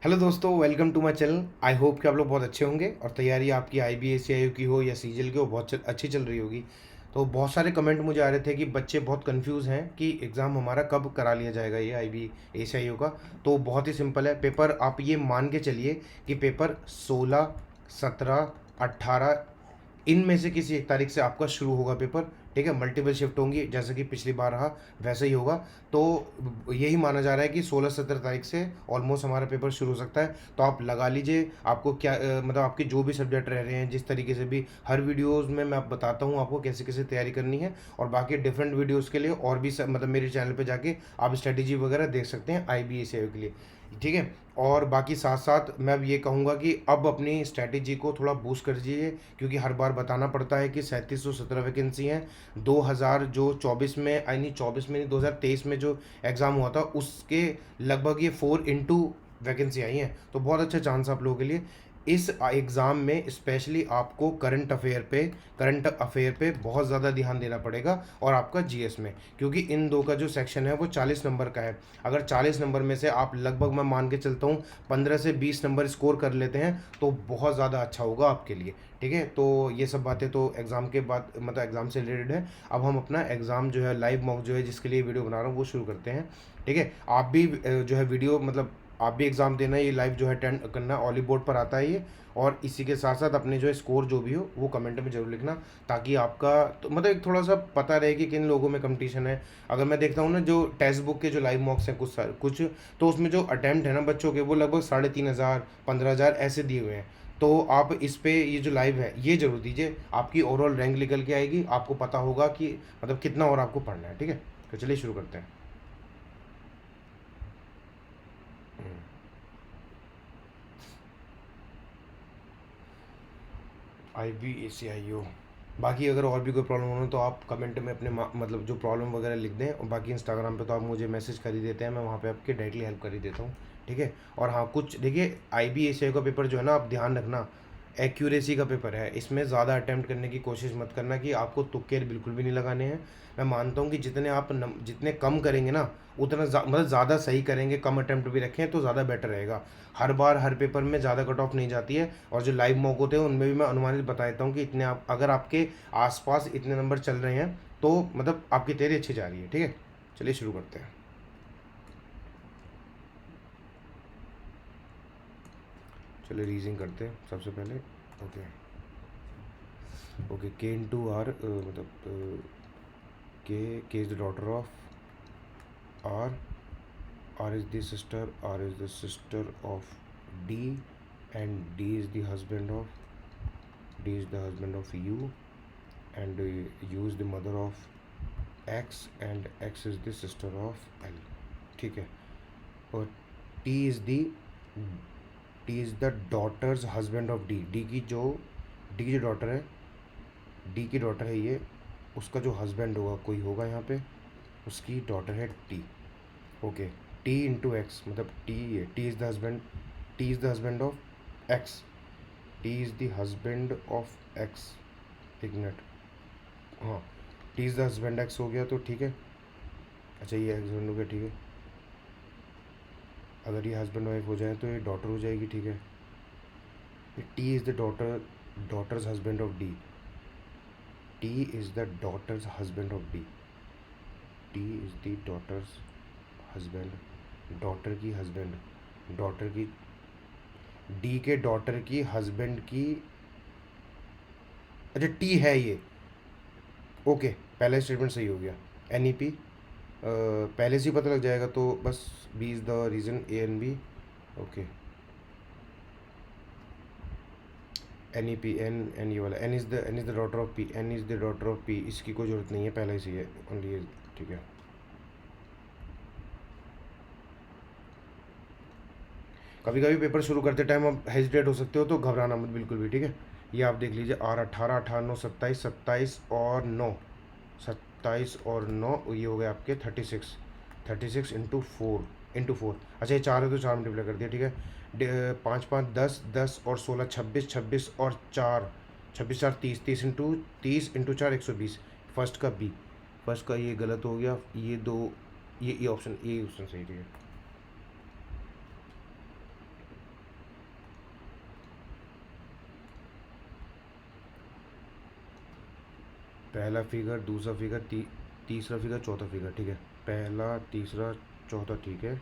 Hello दोस्तों, welcome to my channel. I hope कि आप लोग बहुत अच्छे होंगे और तैयारी आपकी IBACIU की हो या सीजीएल की हो बहुत अच्छी चल रही होगी। तो बहुत सारे कमेंट मुझे आ रहे थे कि बच्चे बहुत कंफ्यूज हैं कि एग्ज़ाम हमारा कब करा लिया जाएगा ये IBACIU का। तो बहुत ही सिंपल है पेपर, आप ये मान के चलिए कि पेपर 16, 17, 18 इनमें से किसी एक तारीख से आपका शुरू होगा पेपर। ठीक है, मल्टीपल शिफ्ट होंगी जैसे कि पिछली बार रहा वैसे ही होगा। तो यही माना जा रहा है कि 16-17 तारीख से ऑलमोस्ट हमारा पेपर शुरू हो सकता है। तो आप लगा लीजिए आपको क्या मतलब आपके जो भी सब्जेक्ट रह रहे हैं जिस तरीके से भी हर वीडियोस में मैं आप बताता हूँ आपको कैसे कैसे तैयारी करनी है। और बाकी डिफरेंट वीडियोस के लिए और भी मतलब मेरे चैनल पे जाके आप स्ट्रेटेजी वगैरह देख सकते हैं IBACIU के लिए। ठीक है। और बाकी साथ साथ मैं अब ये कहूँगा कि अब अपनी स्ट्रैटेजी को थोड़ा बूस्ट कर दीजिए, क्योंकि हर बार बताना पड़ता है कि 3717 वैकेंसी हैं। 2000 जो 24 में आई नहीं 24 में नहीं 2023 में जो एग्ज़ाम हुआ था उसके लगभग ये 4 इंटू वैकेंसी आई हैं। तो बहुत अच्छा चांस आप लोगों के लिए इस एग्ज़ाम में स्पेशली आपको करंट अफेयर पे बहुत ज़्यादा ध्यान देना पड़ेगा और आपका जीएस में, क्योंकि इन दो का जो सेक्शन है वो 40 नंबर का है। अगर 40 नंबर में से आप लगभग मैं मान के चलता हूँ 15 से 20 नंबर स्कोर कर लेते हैं तो बहुत ज़्यादा अच्छा होगा आपके लिए। ठीक है, तो ये सब बातें तो एग्ज़ाम के बाद मतलब एग्ज़ाम से रिलेटेड है। अब हम अपना एग्ज़ाम जो है लाइव मॉक जो है जिसके लिए वीडियो बना रहा हूँ वो शुरू करते हैं। ठीक है, आप भी जो है वीडियो मतलब आप भी एग्ज़ाम देना, ये लाइव जो है अटेंड करना, ऑली बोर्ड पर आता है ये। और इसी के साथ साथ अपने जो है स्कोर जो भी हो वो कमेंट में ज़रूर लिखना, ताकि आपका तो मतलब एक थोड़ा सा पता रहे कि किन लोगों में कंपटीशन है। अगर मैं देखता हूँ ना जो टेक्स्ट बुक के जो लाइव मॉक्स हैं कुछ तो उसमें जो अटैम्प्ट है ना बच्चों के वो लगभग 3500 15,000 ऐसे दिए हुए हैं। तो आप इस पे ये जो लाइव है ये जरूर दीजिए, आपकी ओवरऑल रैंक निकल के आएगी, आपको पता होगा कि मतलब कितना और आपको पढ़ना है। ठीक है, तो चलिए शुरू करते हैं। IBACIU। बाकी अगर और भी कोई प्रॉब्लम हो तो आप कमेंट में अपने मतलब जो प्रॉब्लम वगैरह लिख दें, और बाकी इंस्टाग्राम पे तो आप मुझे मैसेज कर ही देते हैं, मैं वहाँ पे आपकी डायरेक्टली हेल्प कर ही देता हूँ। ठीक है। और हाँ, कुछ देखिए IBACIU का पेपर जो है ना, आप ध्यान रखना एक्यूरेसी का पेपर है, इसमें ज़्यादा अटैम्प्ट करने की कोशिश मत करना कि आपको तुक्के बिल्कुल भी नहीं लगाने हैं। मैं मानता हूँ कि जितने कम करेंगे ना उतना मतलब ज़्यादा सही करेंगे, कम अटैम्प्ट भी रखें तो ज़्यादा बेटर रहेगा। हर बार हर पेपर में ज़्यादा कट ऑफ नहीं जाती है, और जो लाइव मॉक होते हैं उनमें भी मैं अनुमानित बता देता हूँ कि इतने आप अगर आपके आसपास इतने नंबर चल रहे हैं तो मतलब आपकी तैयारी अच्छी जा रही है। ठीक है, चलिए शुरू करते हैं। चलिए रीजनिंग करते हैं सबसे पहले। Okay. Okay, K into R मतलब K is the daughter of R, R is the sister, R is the sister of D, and D is the husband of D is the husband of U, and U is the mother of X, and X is the sister of L. ठीक है। और T is the T is the daughter's husband of D, D की जो daughter है, D की daughter है ये, उसका जो हस्बैंड होगा कोई होगा यहाँ पे, उसकी डॉटर है t. Okay. T into x मतलब t is the husband, t is the husband of x, t is the husband of x. एक मिनट, हाँ, t is the husband x हो गया तो ठीक है। अच्छा, ये हस्बैंड हो गया, ठीक है। अगर ये हस्बैंड वाइफ हो जाए तो ये डॉटर हो जाएगी। ठीक है। T is the daughter's husband of D, T is the daughter's husband of D, T is the daughter's husband, daughter की हस्बैंड, डॉटर की डी के डॉटर की हस्बैंड की। अच्छा, टी है ये। ओके, पहला स्टेटमेंट सही हो गया। NEP पहले से ही पता लग जाएगा तो बस B is the reason, A and B। Okay. NEP, N ये वाला N is the daughter of P, N is the daughter of P, इसकी कोई ज़रूरत नहीं है, पहले ही सही है, ओनली। ठीक है। कभी कभी पेपर शुरू करते टाइम आप हेजिटेट हो सकते हो तो घबराना मत बिल्कुल भी। ठीक है। ये आप देख लीजिए, R 18, 18, 9, 27, 27 और 9, 27 और 9, ये हो गए आपके 36, 36 इंटू फोर। अच्छा, ये चार है तो चार मल्टीप्लाई कर दिया। ठीक है। 5 5 10, 10 और 16 26, 26 और 4, 26 4 30, 30 इंटू 4 120। फर्स्ट का ये गलत हो गया, ये दो, ये ऑप्शन सही। ठीक है। पहला फिगर, दूसरा फिगर, तीसरा फिगर, चौथा फिगर, ठीक है। पहला, तीसरा, चौथा, ठीक है।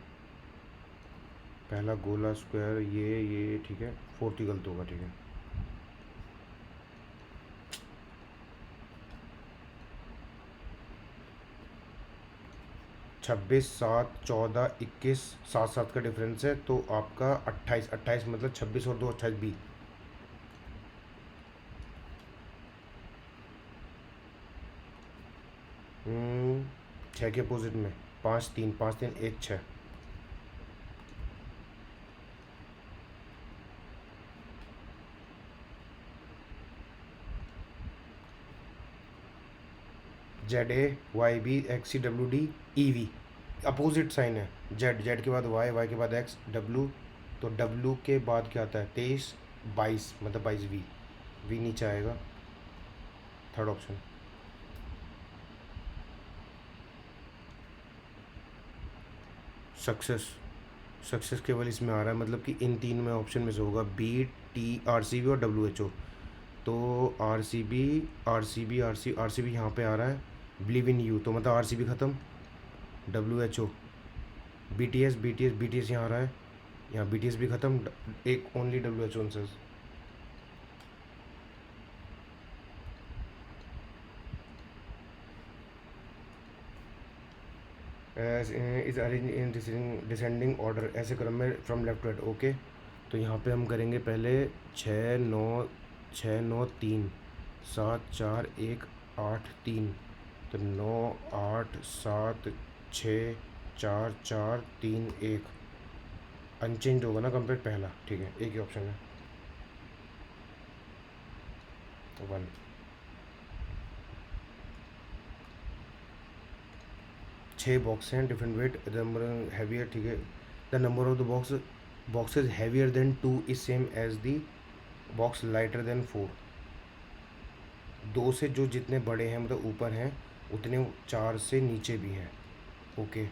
पहला गोला स्क्वायर, ये ठीक है। फोर्थ ही गलत होगा, ठीक है। 26, 7, 14, 21, 7 7 का डिफरेंस है, तो आपका 28, 28 मतलब 26 और 2 28 बी। छः के अपोजिट में 5 3, 5 3 1 6। ZA YB XC WD EV, opposite sign है। जेड, जेड के बाद वाई, वाई के बाद एक्स, डब्लू, तो डब्लू के बाद क्या आता है? 23, 22 मतलब 22 वी, वी नीचे आएगा। Third option. सक्सेस, सक्सेस केवल इसमें आ रहा है, मतलब कि इन तीन में ऑप्शन में से होगा BT RCB और WHO। तो RCB यहाँ पे आ रहा है। बिलीव इन यू, तो मतलब RCB ख़त्म। WHO, BTS यहाँ आ रहा है, यहाँ BTS भी ख़त्म। एक only WHO answer. Is arrange in descending order, ऐसे क्रम में from left to right, okay. तो यहाँ पे हम करेंगे पहले 6 9, 6 9 3, 7 4 1 8 3, तो 9 8 7 6 4 4 3 1, अनचेंज होगा ना कंप्लीट पहला, ठीक है। एक ही ऑप्शन है, 1। 6 बॉक्स हैं, different weight, the number heavier, ठीक है। The number of the boxes heavier than 2 is same as the box lighter than 4। 2 से जो जितने बड़े हैं मतलब ऊपर हैं, उतने 4 से नीचे भी हैं, okay.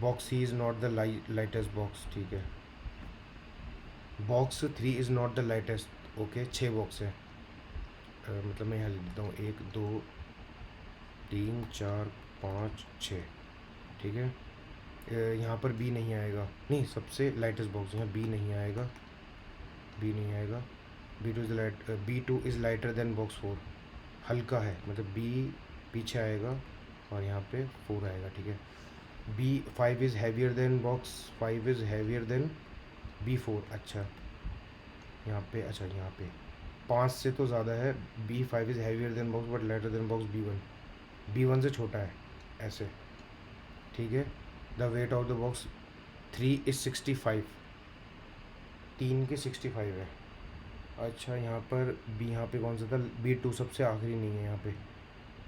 Box C is not the lightest box, ठीक है। Box 3 is not the lightest, okay. 6 box है, मतलब मैं यहाँ लिख देता हूँ 1 2 3 4 5 6, ठीक है। यहाँ पर बी नहीं आएगा, नहीं, सबसे लाइटेस्ट बॉक्स यहाँ बी नहीं आएगा, बी नहीं आएगा। B2 is lighter than box 4, हल्का है, मतलब बी पीछे आएगा और यहाँ पे 4 आएगा, ठीक है। B5 is heavier than box 5 is heavier than B4, अच्छा यहाँ पे, अच्छा यहाँ पे 5 से तो ज़्यादा है। B5 is heavier than box but lighter than box B1 से छोटा है, ऐसे, ठीक है। The weight of the box 3 is 65, 3 के 65 है। अच्छा यहाँ पर बी, यहाँ पे कौन सा था? B2 सबसे आखिरी नहीं है यहाँ पे,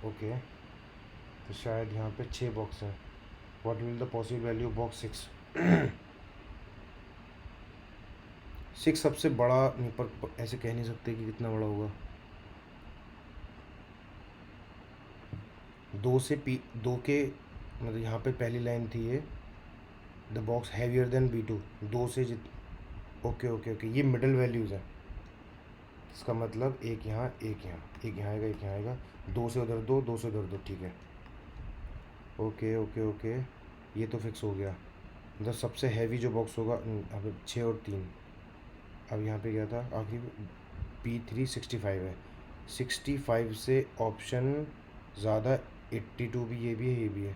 ओके। तो शायद यहाँ पे 6 बॉक्स हैं। What will the possible value box 6? 6 सबसे बड़ा नहीं, पर ऐसे कह नहीं सकते कि कितना बड़ा होगा। 2 के मतलब यहाँ पे पहली लाइन थी ये, the box heavier than B2, 2 से ओके ओके ओके, ये मिडल वैल्यूज़ हैं। इसका मतलब एक यहाँ, एक यहाँ, एक यहाँ आएगा, एक यहाँ आएगा। 2 से उधर 2, 2 से उधर 2, ठीक है। ओके ओके ओके, ये तो फिक्स हो गया। मतलब सबसे हैवी जो बॉक्स होगा, अब 6 और 3। अब यहाँ पे क्या था आखिरी? B3 65 है। 65 से ऑप्शन ज़्यादा 82 भी, ये भी है, ये भी है।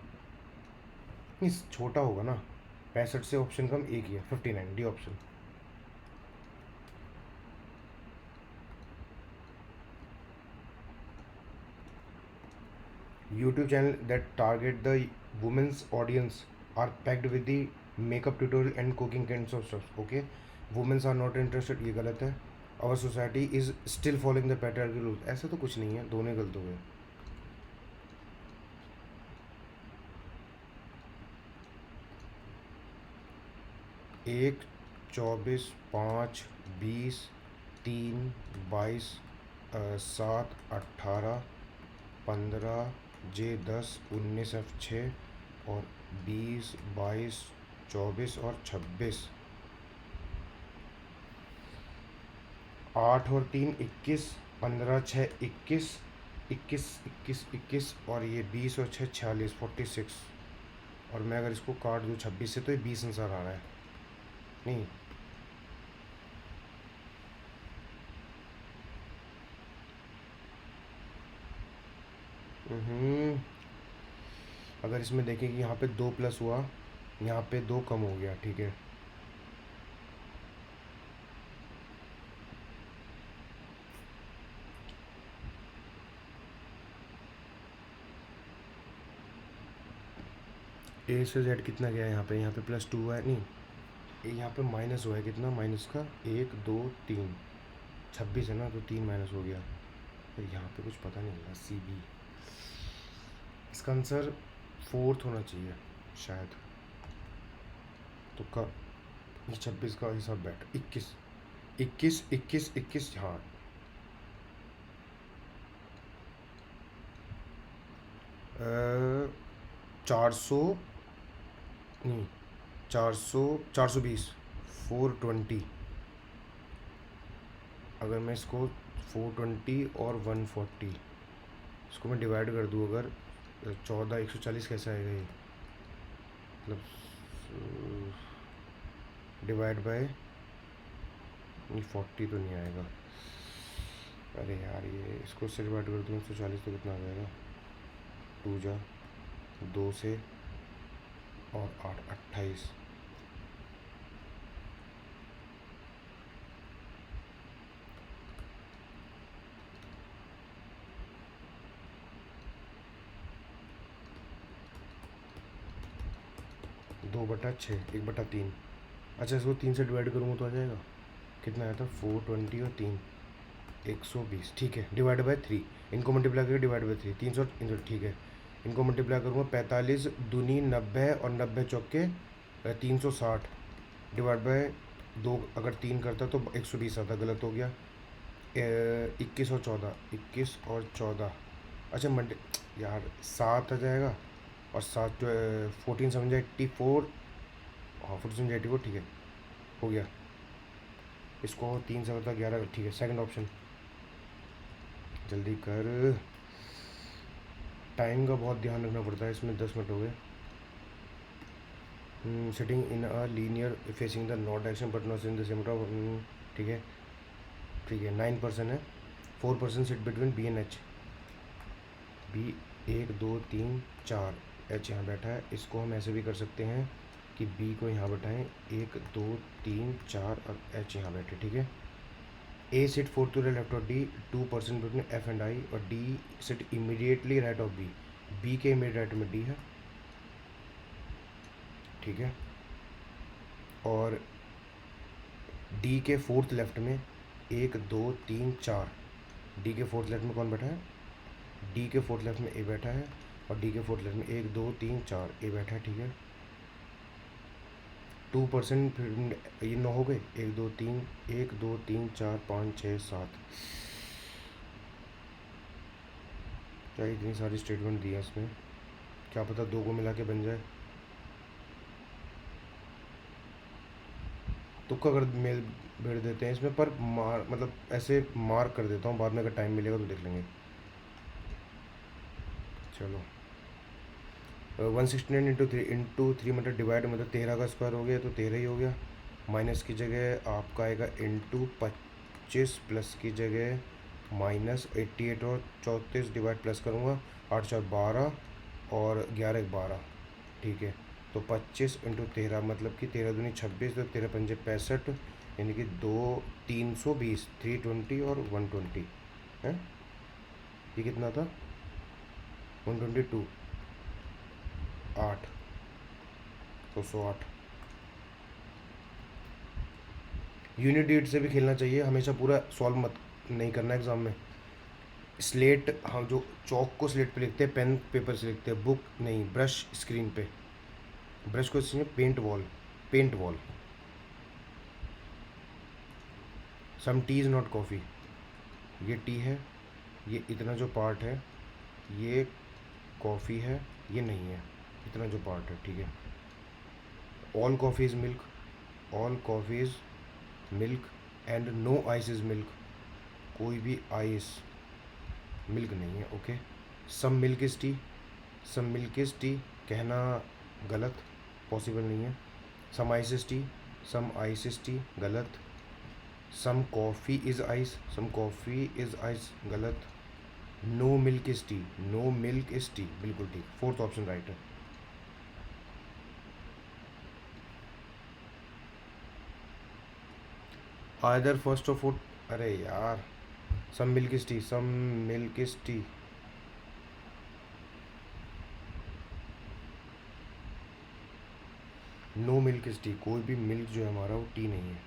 नहीं, छोटा होगा ना, 65 से ऑप्शन कम एक ही है, 59, D option. YouTube channel that target the women's audience are packed with the makeup tutorial and cooking kinds of stuff, okay. Women's are not interested, ये गलत है। Our society is still following the patriarchal rules, ऐसा तो कुछ नहीं है, दोनों गलत हो गए। एक, 24, 5, 20, 3, 22, 7, 18, 15, J10, 19, F6 और 20, 22, 24 और 26। 8 और 3 21, 15 6 21, 21 21 21 और ये 20 और 6 46 46। और मैं अगर इसको काट दूँ 26 से तो ये 20 नज़र आ रहा है। नहीं, हम्म, अगर इसमें देखें कि यहाँ पे 2 प्लस हुआ, यहाँ पे 2 कम हो गया, ठीक है। ए से जेड कितना गया यहाँ पे +2 हुआ है, नहीं ये यहाँ पे माइनस हुआ है, कितना माइनस का 1 2 3, 26 है ना, तो 3 माइनस हो गया। फिर यहाँ पे कुछ पता नहीं लगा, सी बी। इसका आंसर 4th होना चाहिए शायद। तो का ये 26 का हिसाब बैठ 21 21 21 21, हाँ। 400, नहीं 400, 420, 420। अगर मैं इसको 420 और 140 इसको मैं डिवाइड कर दूँ, अगर 14 140 कैसे आएगा ये, मतलब डिवाइड बाय, नहीं 40 तो नहीं आएगा। अरे यार, ये इसको से डिवाइड कर दूँ 140 तो कितना आ जाएगा, 2 जा 2 से और 8 28। दो बटा छः, 1/3। अच्छा, इसको 3 से डिवाइड करूँगा तो आ जाएगा, कितना आया था 420 और 3 120, ठीक है। डिवाइड बाय 3, इनको मल्टीप्लाई करके डिवाइड बाय 3, 300 300, ठीक है। इनको मल्टीप्लाई करूँगा 45 दूनी 90 और 90 चौके 360 डिवाइड बाय 2, अगर 3 करता तो 120 आता, गलत हो गया। 21 और 14, 21 और 14, अच्छा मल्टी, यार 7 आ जाएगा, और 7 14 7 84, हाँ 14 7 84, ठीक है, हो गया। इसको 3 से बता 11, ठीक है। सेकंड ऑप्शन, जल्दी कर, टाइम का बहुत ध्यान रखना पड़ता है इसमें, 10 मिनट हो गए। Sitting in a linear facing the not direction but not in the same top, ठीक है ठीक है। 9% है, 4% sit between B and H. B 1 2 3 4, H यहाँ बैठा है, इसको हम ऐसे भी कर सकते हैं कि बी को यहाँ बैठाएं, 1 2 3 4 और एच यहाँ बैठे, ठीक है। A sit 4 to the left of d, 2% between f and i, और d sit immediately right of b, b के इमीडिएट राइट में डी है, ठीक है। और डी के 4th लेफ्ट में 1 2 3 4, डी के 4th लेफ्ट में कौन बैठा है, डी के 4th लेफ्ट में ए बैठा है, और डी के 4th लेफ्ट में 1 2 3 4 ए बैठा है, ठीक है। 2% फिर ये 9 हो गए, 1 2 3 1 2 3 4 5 6 7, क्या इतनी सारी स्टेटमेंट दी है इसमें, क्या पता 2 को मिला के बन जाए। तुक्का कर मेल भेड़ देते हैं इसमें, पर मार मतलब ऐसे मार्क कर देता हूँ, बाद में अगर टाइम मिलेगा तो देख लेंगे। चलो, 169 इंटू थ्री मतलब डिवाइड, मतलब 13 का स्क्वायर हो गया तो 13 ही हो गया। माइनस की जगह आपका आएगा इंटू 25, प्लस की जगह -88 और 34 डिवाइड प्लस करूँगा, 8 4 12 और 11 1 12, ठीक है। तो 25 इंटू 13 मतलब कि 13 दूनी 26, तो 13 पंजे 65, यानी कि 320, 320 और 120 है। ये कितना था, 122, 8, तो 108। यूनिट डेट से भी खेलना चाहिए, हमेशा पूरा सॉल्व मत नहीं करना एग्ज़ाम में। स्लेट, हम जो चौक को स्लेट पे लिखते हैं, पेन पेपर से लिखते हैं, बुक नहीं, ब्रश स्क्रीन पे, ब्रश को paint wall, paint wall. Some tea is not coffee, ये टी है, ये इतना जो पार्ट है ये कॉफ़ी है, ये नहीं है, इतना जो पार्ट है, ठीक है। All coffee is milk, all coffee is milk and no ice is milk, कोई भी आइस मिल्क नहीं है, okay. Some milk is tea, some milk is tea कहना गलत, पॉसिबल नहीं है। Some ice is tea, some ice is tea गलत। Some coffee is ice, some coffee is ice गलत। No milk is tea, no milk is tea बिल्कुल ठीक, fourth option right है। Either first और फोर्थ, अरे यार, some milk is tea, some milk is tea. No milk is tea, कोई भी milk जो है हमारा वो टी नहीं है।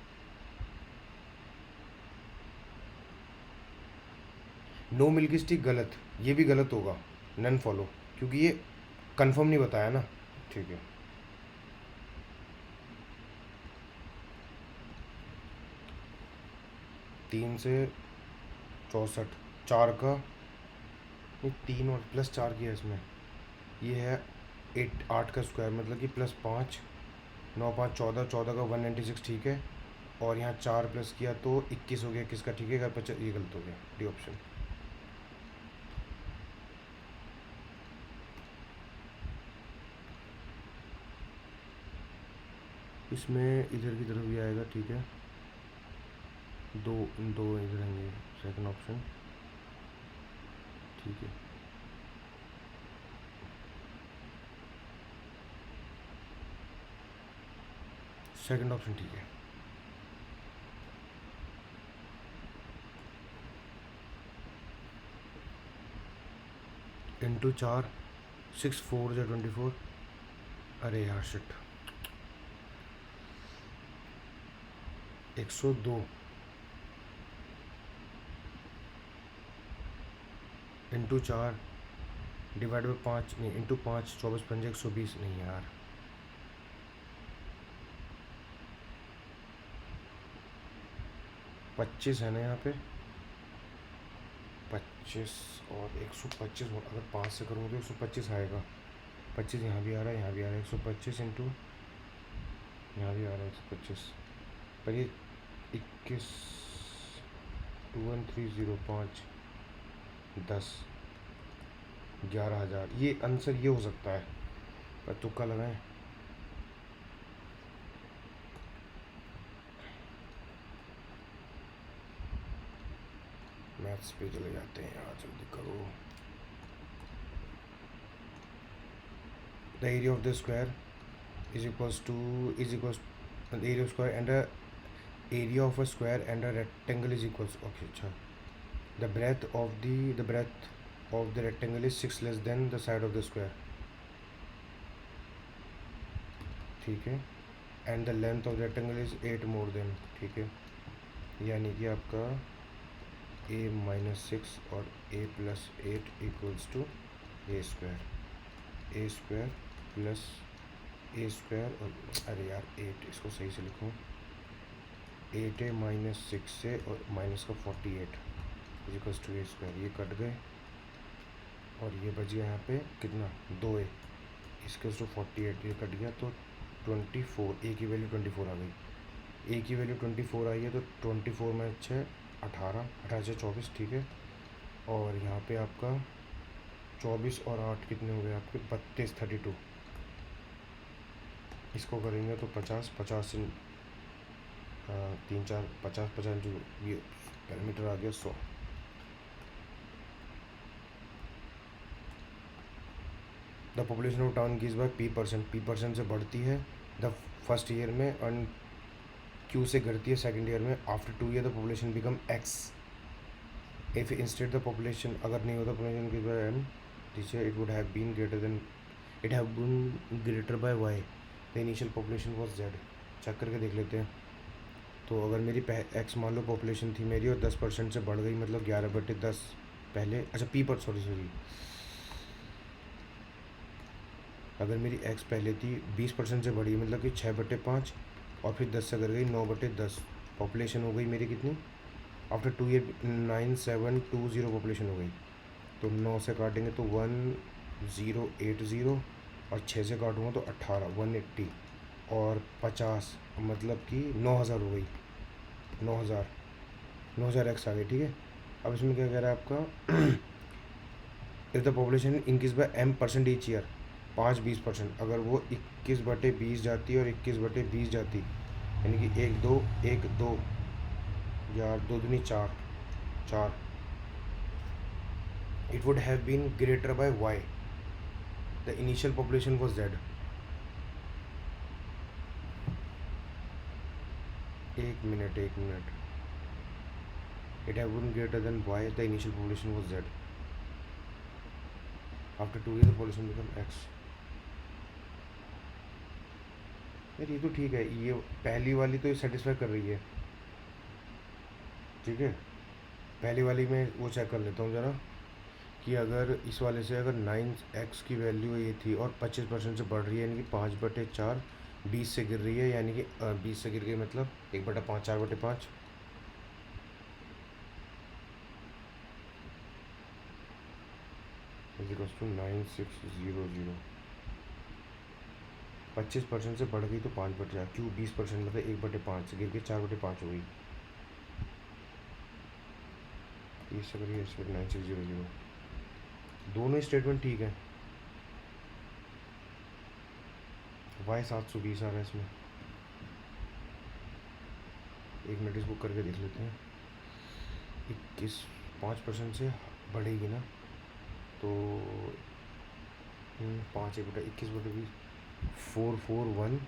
नो मिल्क इज़ टी गलत, ये भी गलत होगा, नन फॉलो, क्योंकि ये कंफर्म नहीं बताया ना। ठीक है। 3 से 64, 4 का, नहीं 3 और प्लस 4 किया इसमें, ये है 8 का स्क्वायर, मतलब कि +5, 9 5 14, 14 का 196 ठीक है। और यहाँ 4 प्लस किया तो 21 हो गया, 21 का ठीक है, अगर 50, ये गलत हो गया, डी ऑप्शन। इसमें इधर की तरफ भी आएगा, ठीक है। दो दो इधर आएंगे, सेकंड ऑप्शन ठीक है। सेकंड ऑप्शन ठीक है। इंटू 4, 6 4 या 24, अरे यार शिट, 102 इंटू 4 डिवाइड बाई 5, नहीं इंटू 5, 24 पंजे 120, नहीं यार, 25 है ना यहाँ पे, 25 और 125, अगर 5 से करूँगा तो 125 आएगा। 25 यहाँ भी आ रहा है, यहाँ भी आ रहा है, 125 इंटू यहाँ भी आ रहा है 125, पर ये 21, 21305, 10, 11,000, ये आंसर ये हो सकता है, पर तुक्का लगाएं। मैथ्स पे चले जाते हैं यार, जल्दी करो। The area of the square is equals the area of square and area of a square and a rectangle is equals, okay अच्छा, the breadth of the rectangle is 6 less than the side of the square, ठीक है। and the length of the rectangle is 8 more than, ठीक है। यानी कि आपका a-6 और a+8 equals to a square plus a square, और अरे यार 8, इसको सही से लिखूँ, 8a-6 से और माइनस का 48 इक्वल्स टू a स्क्वायर, ये कट गए और ये बच गया यहाँ पे कितना, 2a, इसके टू 48, ये कट गया तो 24, ए की वैल्यू 24 आ गई, ए की वैल्यू 24 आई है, तो 24 में 6, 18, 18 से 24 ठीक है। और यहाँ पे आपका 24 और 8 कितने हो गए आपके, 32, 32, इसको करेंगे तो 50, 50 से 3 4 50, 50 जो ये पैरामीटर आ गया 100। The population of town increase by p% से बढ़ती है द फर्स्ट ईयर में, एंड q से घटती है सेकेंड ईयर में। After 2 year the population become x, if instead the population, अगर नहीं होता population increase by m, teacher it would have been greater than, it have been greater by y, the initial population was z। Check करके देख लेते हैं। तो अगर मेरी x मान लो पॉपुलेशन थी मेरी और 10% से बढ़ गई, मतलब 11/10 पहले, अच्छा सॉरी, अगर मेरी x पहले थी 20% से बढ़ी, मतलब कि 6/5, और फिर 10 से कर गई 9/10, पॉपुलेशन हो गई मेरी कितनी, आफ्टर 2 ईयर 9720 पॉपुलेशन हो गई। तो 9 से काटेंगे तो 1080, और 6 से काटूँगा तो 18, 180, और 50, मतलब कि 9000 हो गई, 9000 x आ गई, ठीक है। अब इसमें क्या कह रहा है आपका if the population increase by m% each year, 5-20%, अगर वो 21/20 जाती है और 21/20 जाती, यानी कि 1 2 यार 2 दूनी 4, 4, it would have been greater by y, the initial population was z. एक minute, it have been greater than y, the initial population was z, after 2 years the population become x. यार ये तो ठीक है, ये पहली वाली तो सेटिस्फाई कर रही है, ठीक है। पहली वाली में वो चेक कर लेता हूँ ज़रा कि अगर इस वाले से अगर 9x की वैल्यू ये थी और 25% से बढ़ रही है, यानी कि 5/4 20 से गिर रही है, यानी कि 20 से गिर गई मतलब 1/5 4/5, इक्वल्स टू 9600। 25% से बढ़ गई तो 5/4, क्यों 20% मतलब 1/5 से गिर के 4/5 हो गई, इस से करिए 9600। दोनों स्टेटमेंट ठीक है। y 720 आ रहा है इसमें, एक मिनट इसको करके देख लेते हैं। 5% से बढ़ेगी ना, तो 5/21/20 441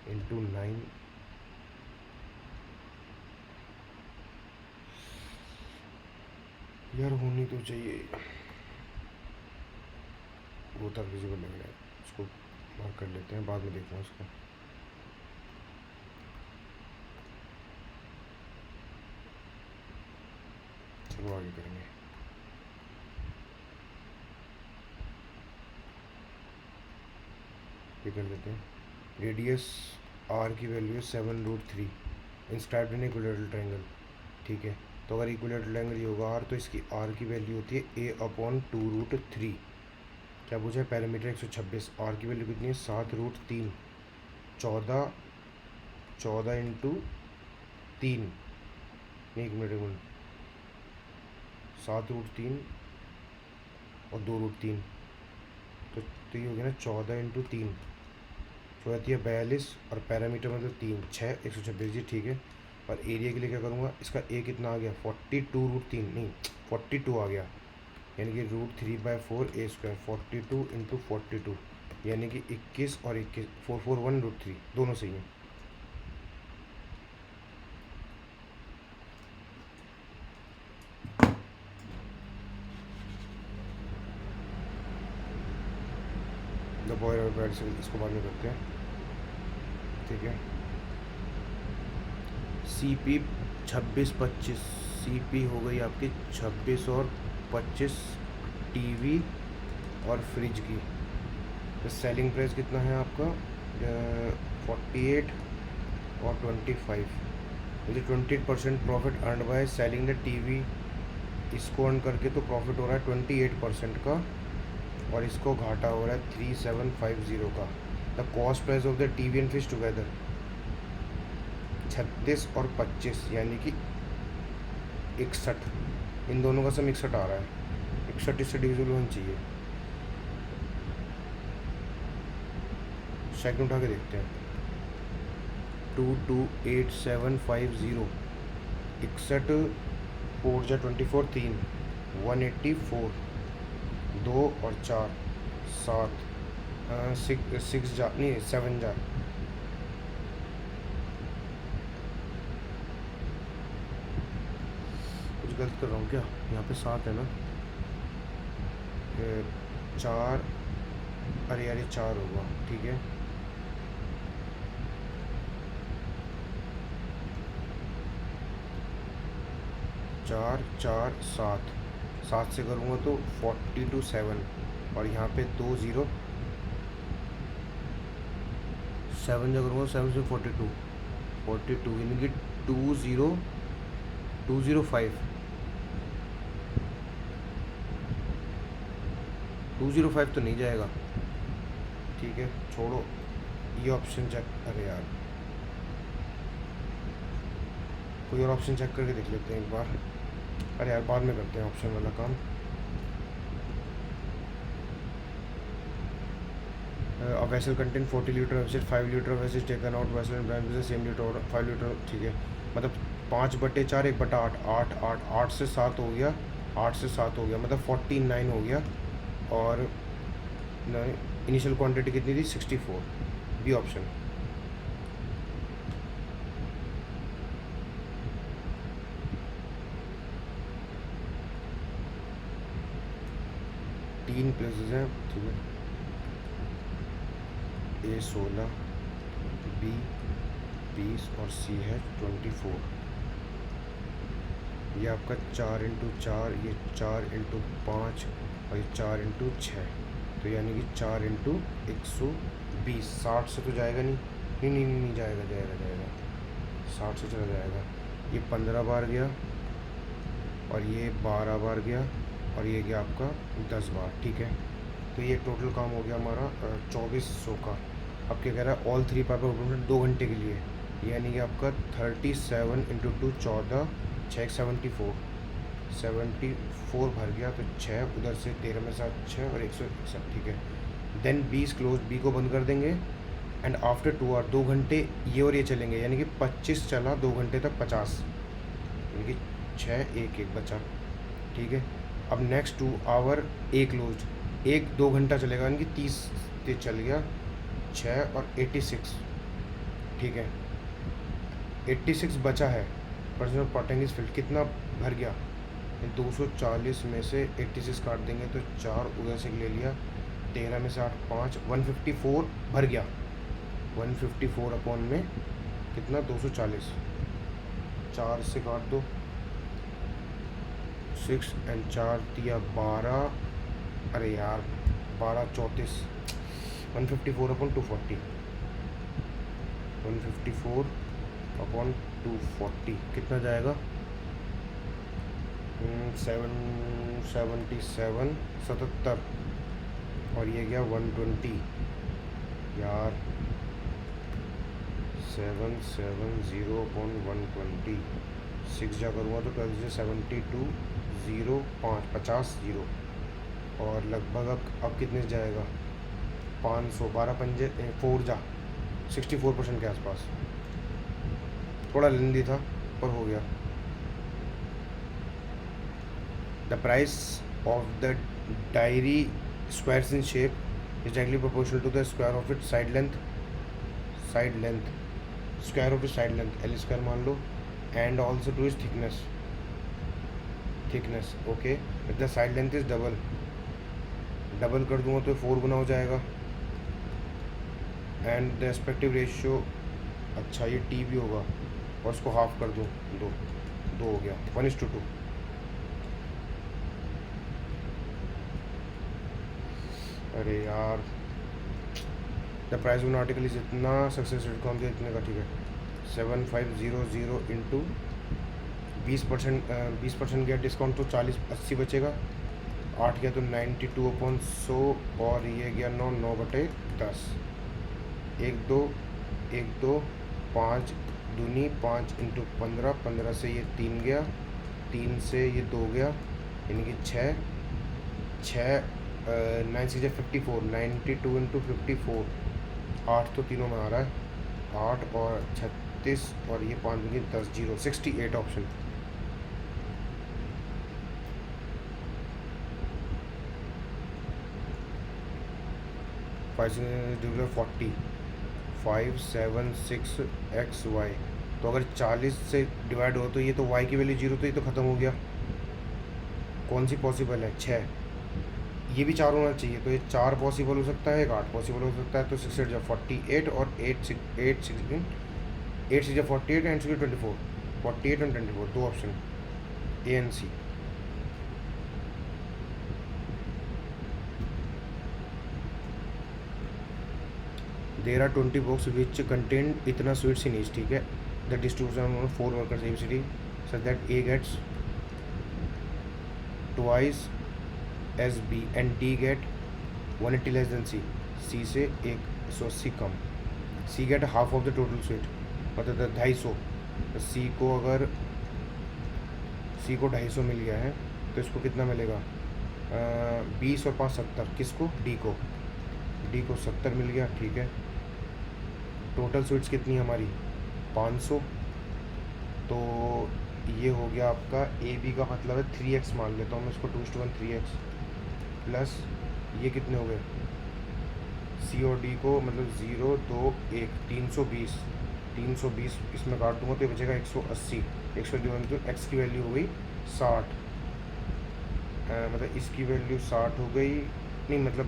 इंटू 9, यार होनी तो चाहिए, वो तक विजिबल लग रहा है, उसको मार्क कर लेते हैं, बाद में देखते हैं उसको। चलो आगे करेंगे। ये कर लेते हैं, रेडियस आर की वैल्यू है 7√3 इंस्क्राइब्ड इन इक्विलेटरल ट्रायंगल, ठीक है। तो अगर इक्विलेटरल ट्रायंगल ये होगा आर, तो इसकी आर की वैल्यू होती है a/2√3। क्या पूछा है, पैरामीटर 126, आर की वैल्यू कितनी है 7√3, 14 इंटू 3, एक मिनट 7√3 और 2√3, तो ये हो गया ना 14 इंटू 3, तो आती है 42, और पैरामीटर मतलब 3 6 126 जी, ठीक है। और एरिया के लिए क्या करूँगा, इसका ए कितना आ गया 42√3 नहीं 42 आ गया, यानी कि √3/4 a², 42 इंटू 42, यानी कि 21 और 21 441√3 दोनों सही हैं। द बॉय और बैड से इसको बाद में करते हैं, ठीक है। CP 26-25, CP हो गई आपकी 26 और 25 टीवी और फ्रिज की। तो सेलिंग प्राइस कितना है आपका 48 और 25, मुझे 20% profit earn by selling the TV, इसको अर्न करके तो प्रॉफिट हो रहा है 28% का, और इसको घाटा हो रहा है 3750 का। The cost price of the TV and fridge together 36 और 25, यानी कि 61, इन दोनों का सम 61 आ रहा है, 61 इससे डिविजिबल होना चाहिए। सेकंड उठा के देखते हैं, 228750, 61 4 जा 24 3 184, 2 और 4 7 6 जा नहीं 7 जा, कुछ गलत कर रहा हूँ क्या, यहाँ पे 7 है ना, 4, अरे यार ये 4 होगा, ठीक है। चार 4 7, 7 से करूँगा तो 42 7, और यहाँ पे 2 0, 7 जब करूँगा 7 से 42 यानी कि 205 205 तो नहीं जाएगा, ठीक है छोड़ो, ये ऑप्शन चेक, अरे यार कोई और ऑप्शन चेक करके देख लेते हैं एक बार, अरे यार बाद में करते हैं ऑप्शन वाला काम। A vessel contain 40 लीटर वैसेज, 5 लीटर वैसेज taken out vessel and brand with same litre और 5 लीटर, ठीक है। मतलब 5/4 1/8, 8 8 8 से 7 हो गया, 8 से 7 हो गया, मतलब 49 हो गया। और इनिशियल क्वांटिटी कितनी थी? 64, बी ऑप्शन। तीन प्लेसेस हैं, ठीक है। ए 16, बी 20 और सी है 24। ये आपका 4 × 4, ये 4 × 5 और ये 4 × 6, तो यानी कि 4 × 120। 60 से तो जाएगा नहीं, नहीं नहीं नहीं, नहीं जाएगा, जाएगा जाएगा, 60 से चला जाएगा। ये 15 बार गया और ये 12 बार गया और ये गया आपका 10 बार, ठीक है। तो ये टोटल काम हो गया हमारा 2400 का। अब क्या कह रहा है? ऑल 3 पेपर 2 घंटे के लिए, यानी कि आपका 37 × 2 14, 6 74, 74 भर गया, तो 6 उधर से 13 में 7 6 और 161, ठीक है। देन 20 क्लोज, बी को बंद कर देंगे। एंड आफ्टर 2 आवर, 2 घंटे ये और ये चलेंगे, यानी कि 25 चला 2 घंटे तक 50, यानी कि 6 1 1 बचा, ठीक है। अब नेक्स्ट 2 आवर ए क्लोज, 1 2 घंटा चलेगा, यानी कि 30 से चल गया 6 और 86, ठीक है। 86 बचा है। पर्सनल पार्टिंग इज फिल्ड कितना भर गया? 240 में से 86 काट देंगे तो 4 उधर से ले लिया, 13 में से 8 5, 154 भर गया। 154 अपॉन में कितना? 240, 4 से काट दो, 6 एंड 4 दिया 12, अरे यार 12 34, 154 अपॉन 240, 154 अपॉन 240 कितना जाएगा? 777 77, और ये गया 120 यार, 770 अपॉन 120, 6 जा करूँगा तो 12 से 72 0 5 50 0, और लगभग अब कितने जाएगा? 500, 12 पंजे 4 जा 64% के आसपास। थोड़ा लेंदी था पर हो गया। The price of the diary squares in shape is directly proportional to the square of it side length, square of it side length l square मान लो, and also to is thickness, okay. If the side length is double कर दूंगा तो 4 गुना हो जाएगा, and the respective ratio, अच्छा ये T भी होगा, और इसको हाफ कर दूँ, 2 हो गया, 1:2। अरे यार, the price of article is इतना, सक्सेस रेट कौन दिया इतने का, ठीक है। 7500 इंटू 20%, 20% गया डिस्काउंट तो 40 80 बचेगा, 8 गया तो 92/100, और ये गया 9 9/10, 1 2 1 2 5 दूनी 5 × 15, 15 से ये 3 गया, 3 से ये 2 गया, यानी कि 6 9 6 54, 92 × 54, 8 तो तीनों में आ रहा है, 8 और 36 और ये 5 में 10 0, 68 ऑप्शन। डिविजन 40, 5 7 6 XY, तो अगर 40 से डिवाइड हो तो ये तो y की वैल्यू 0, तो ये तो ख़त्म हो गया। कौन सी पॉसिबल है? 6, ये भी 4 होना चाहिए, तो ये 4 पॉसिबल हो सकता है, एक 8 पॉसिबल हो सकता है, तो 6 8 48 और 8 6 8 16 8 6 48 and 6 24, 48 and 24, 2 option A and C. There are 20 box which contain इतना स्वीट्स इन ईच, ठीक है। The distribution on 4 workers ABCD such that A gets twice as B and D get 180 less than C से 180 कम। C get half of the total sweet, मतलब 250। C को अगर C को 250 मिल गया है तो इसको कितना मिलेगा? 20 और 5 70, किसको? D को। डी को 70 मिल गया, ठीक है। टोटल स्वीट्स कितनी है हमारी, 500। तो ये हो गया आपका ए बी का मतलब है 3x मान लेता हूँ मैं इसको, 2:1 3x प्लस ये कितने हो गए, सी और डी को मतलब 0 2 1 320, 320 इसमें काट दूंगा तो ये बचेगा 180, 180 तो एक्स की वैल्यू हो गई 60, मतलब इसकी वैल्यू 60 हो गई, नहीं मतलब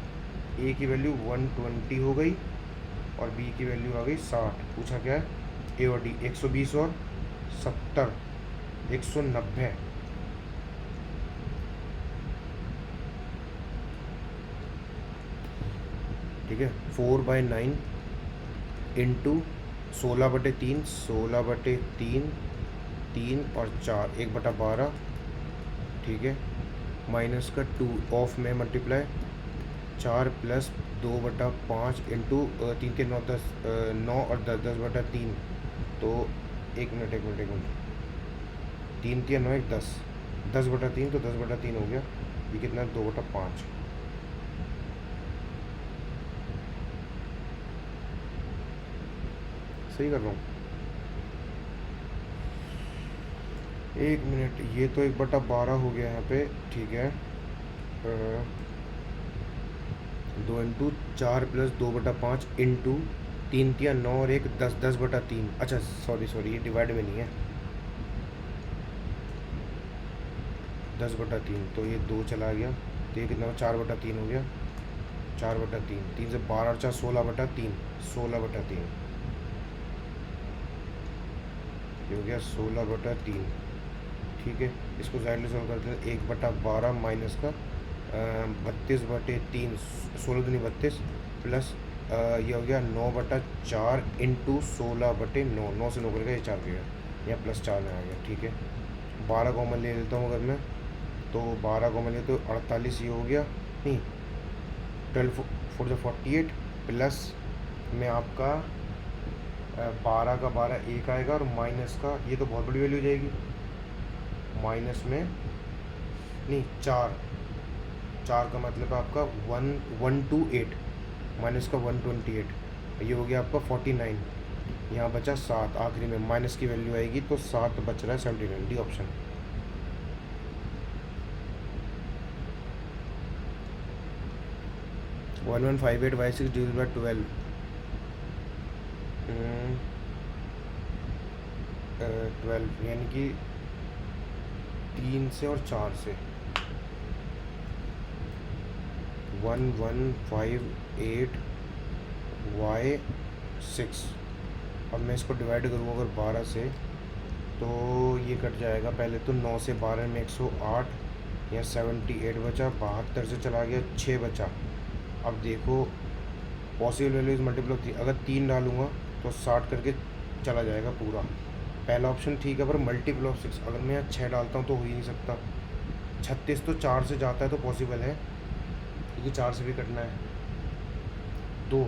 ए की वैल्यू 120 हो गई और बी की वैल्यू आ गई 60। पूछा क्या है, ए और डी, 120 और 70, 190। ठीक है, 4/9 इंटू 16/3, 16/3, 3 और 4, 1/12, ठीक है। माइनस का 2 ऑफ में मल्टीप्लाई 4 प्लस 2/5 इंटू 3 के 9 10, 9 और 10, 10/3। तो 1 मिनट 3 3 9 1 10, 10/3 तो 10/3 हो गया, ये कितना 2/5। सही कर रहा हूँ, 1 मिनट, ये तो 1/12 हो गया यहाँ पे, ठीक है। 2 इंटू 4 प्लस 2/5 इंटू 3 3 9 और 1 10, 10/3। अच्छा सॉरी ये डिवाइड में नहीं है, 10/3 तो ये 2 चला गया, तो ये कितना 4/3 हो गया, 4/3, 3 से 12 और 4 16/3, 16/3 ये हो गया 16/3, ठीक है। इसको साइड सॉल्व करते हैं, 1/12 माइनस का 32/3, 16×32 प्लस ये हो गया 9/4 इंटू 16/9, 9 से 9 करेगा ये 4 गया, या प्लस 4 में आ गया, ठीक है। 12 कॉमन ले लेता हूँ अगर मैं, तो 12 कॉमन ले तो 48 ये हो गया, नहीं 12 4 48 प्लस में आपका 12 का 12 एक आएगा और माइनस का, ये तो बहुत बड़ी वैल्यू हो जाएगी, माइनस में नहीं 4 का मतलब आपका 128 माइनस का 128, ये हो गया आपका 49, यहाँ बचा 7, आखिरी में माइनस की वैल्यू आएगी तो 7 बच रहा है 79, D option. One 1158/6 divided by 12, 12 यानी कि 3 से और 4 से 1158/6, अब मैं इसको डिवाइड करूँगा अगर 12 से तो ये कट जाएगा, पहले तो 9 से 12 में 108 या 78 बचा, 72 से चला गया 6 बचा। अब देखो पॉसिबल वैल्यूज मल्टीपल ऑफ 3, अगर 3 डालूंगा तो 60 करके चला जाएगा पूरा, पहला ऑप्शन ठीक है, पर मल्टीपल ऑफ 6 अगर मैं यहाँ 6 डालता हूँ तो हो ही नहीं सकता। 36 तो 4 से जाता है तो पॉसिबल है, क्योंकि 4 से भी कटना है। 2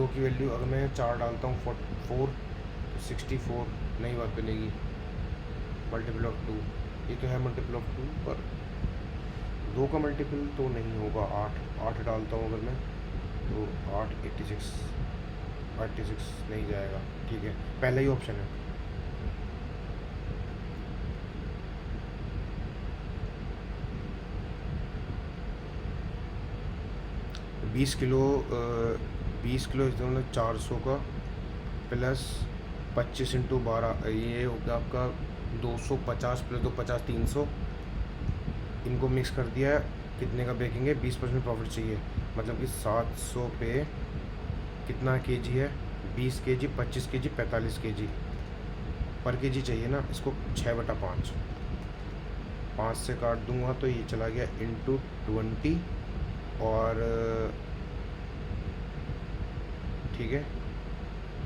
की वैल्यू अगर मैं 4 डालता हूँ 4 64 नहीं बात बनेगी, मल्टीपल ऑफ 2, ये तो है मल्टीपल ऑफ 2, पर 2 का मल्टीपल तो नहीं होगा, 8 डालता हूँ अगर मैं तो 8 86 नहीं जाएगा, ठीक है, पहला ही ऑप्शन है। बीस किलो इसका मतलब 400 का प्लस 25 इंटू 12, ये होगा आपका 250 प्लस 250 300, इनको मिक्स कर दिया, कितने का बेचेंगे, 20% प्रॉफिट चाहिए, मतलब कि 700 पे कितना केजी है, 20 केजी, 25 केजी, 45 केजी पर केजी चाहिए ना, इसको 6/5, 5 से काट दूंगा तो ये चला गया इंटू 20 और ठीक है,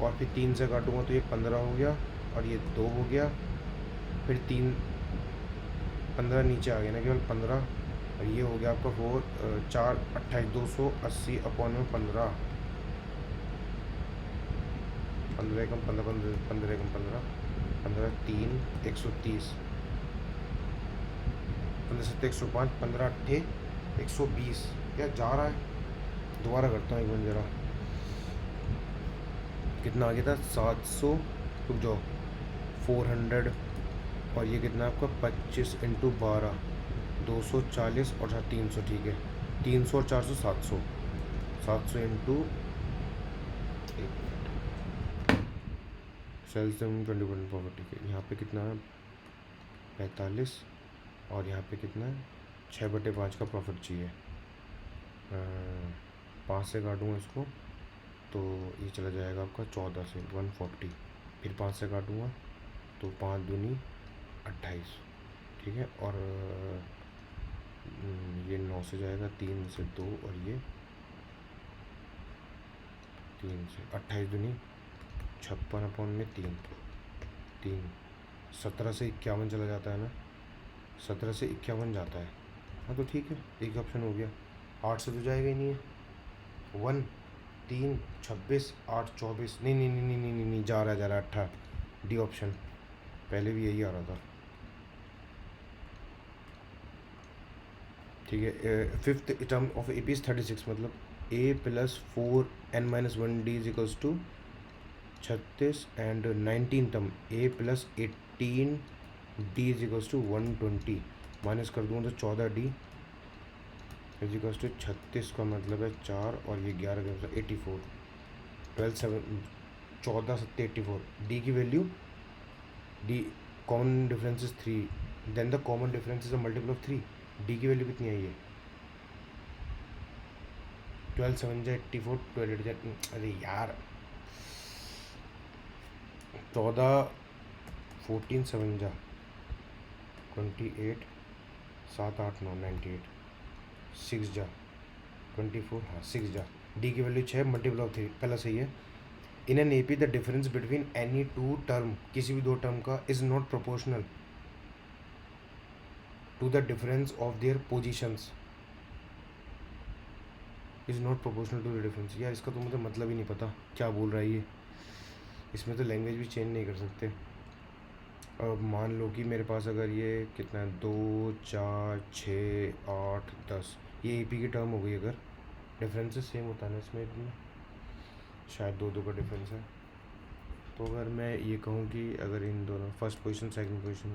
और फिर 3 से काटूंगा तो ये 15 हो गया और ये 2 हो गया, फिर 15 नीचे आ गया ना, केवल 15, और ये हो गया आपका 4 28 280 अपॉन में 15, 15 एकम 15 15 एकम 15 15 3 130, 15 7 105, 15 8 120, क्या जा रहा है, दोबारा करता हूँ एक बार ज़रा। कितना आ गया था? 700, रुक जाओ, 400, और ये कितना है आपका? 25 × 12, 240, और 300, ठीक है। 300 और 400, 700। 700 इंटू, एक मिनट, सेल्स 20% प्रॉफिट, ठीक है। यहाँ पे कितना है? 45, और यहाँ पे कितना है? 6/5 का प्रॉफिट चाहिए। 5 से काटूँगा इसको तो ये चला जाएगा आपका 14 से 140, फिर 5 से काटूँगा तो 5 दूनी 28, ठीक है। और ये 9 से जाएगा, 3 से 2, और ये 3 से 28 दूनी 56/3, 3, 17 से 51 चला जाता है ना, 17 से 51 जाता है। हाँ तो ठीक है, एक ऑप्शन हो गया। 8 से तो जाएगा ही नहीं है। 1, 3, 26, 8, 24, नहीं नहीं नहीं नहीं नहीं नहीं नहीं, जा रहा है 18, डी ऑप्शन। पहले भी यही आ रहा था, ठीक है। Fifth term of A P is 36, मतलब A+4n-1D = 36, and 19 term A+18D = 120, minus कर दूँगा तो 14D = 36 का मतलब है 4, और ये 11 का मतलब 84, 12 7, 14 7 84। डी की वैल्यू, D common difference is 3, then the common difference is a multiple of 3। D की वैल्यू कितनी आई है? 12 7 जा 84, 12 8 जा, अरे यार, 14, 14 7 जा 28, 7 8 9 98, 6 जा 24, हाँ 6 जा। डी की वैल्यू 6, मल्टीपल ऑफ 3, पहला सही है। In an AP the difference between any two term, किसी भी दो टर्म का, is not proportional to the difference of their positions, is not proportional to the difference. यार इसका तो मुझे मतलब ही नहीं पता क्या बोल रहा है ये, इसमें तो लैंग्वेज भी चेंज नहीं कर सकते। अब मान लो कि मेरे पास अगर ये कितना है, 2 4 6 8 10, ये एपी की टर्म हो गई। अगर डिफरेंसेस सेम होता है ना इसमें, इतना शायद 2 2 का डिफरेंस है। तो अगर मैं ये कहूँ कि अगर इन दोनों, फर्स्ट पोजीशन सेकंड पोजीशन,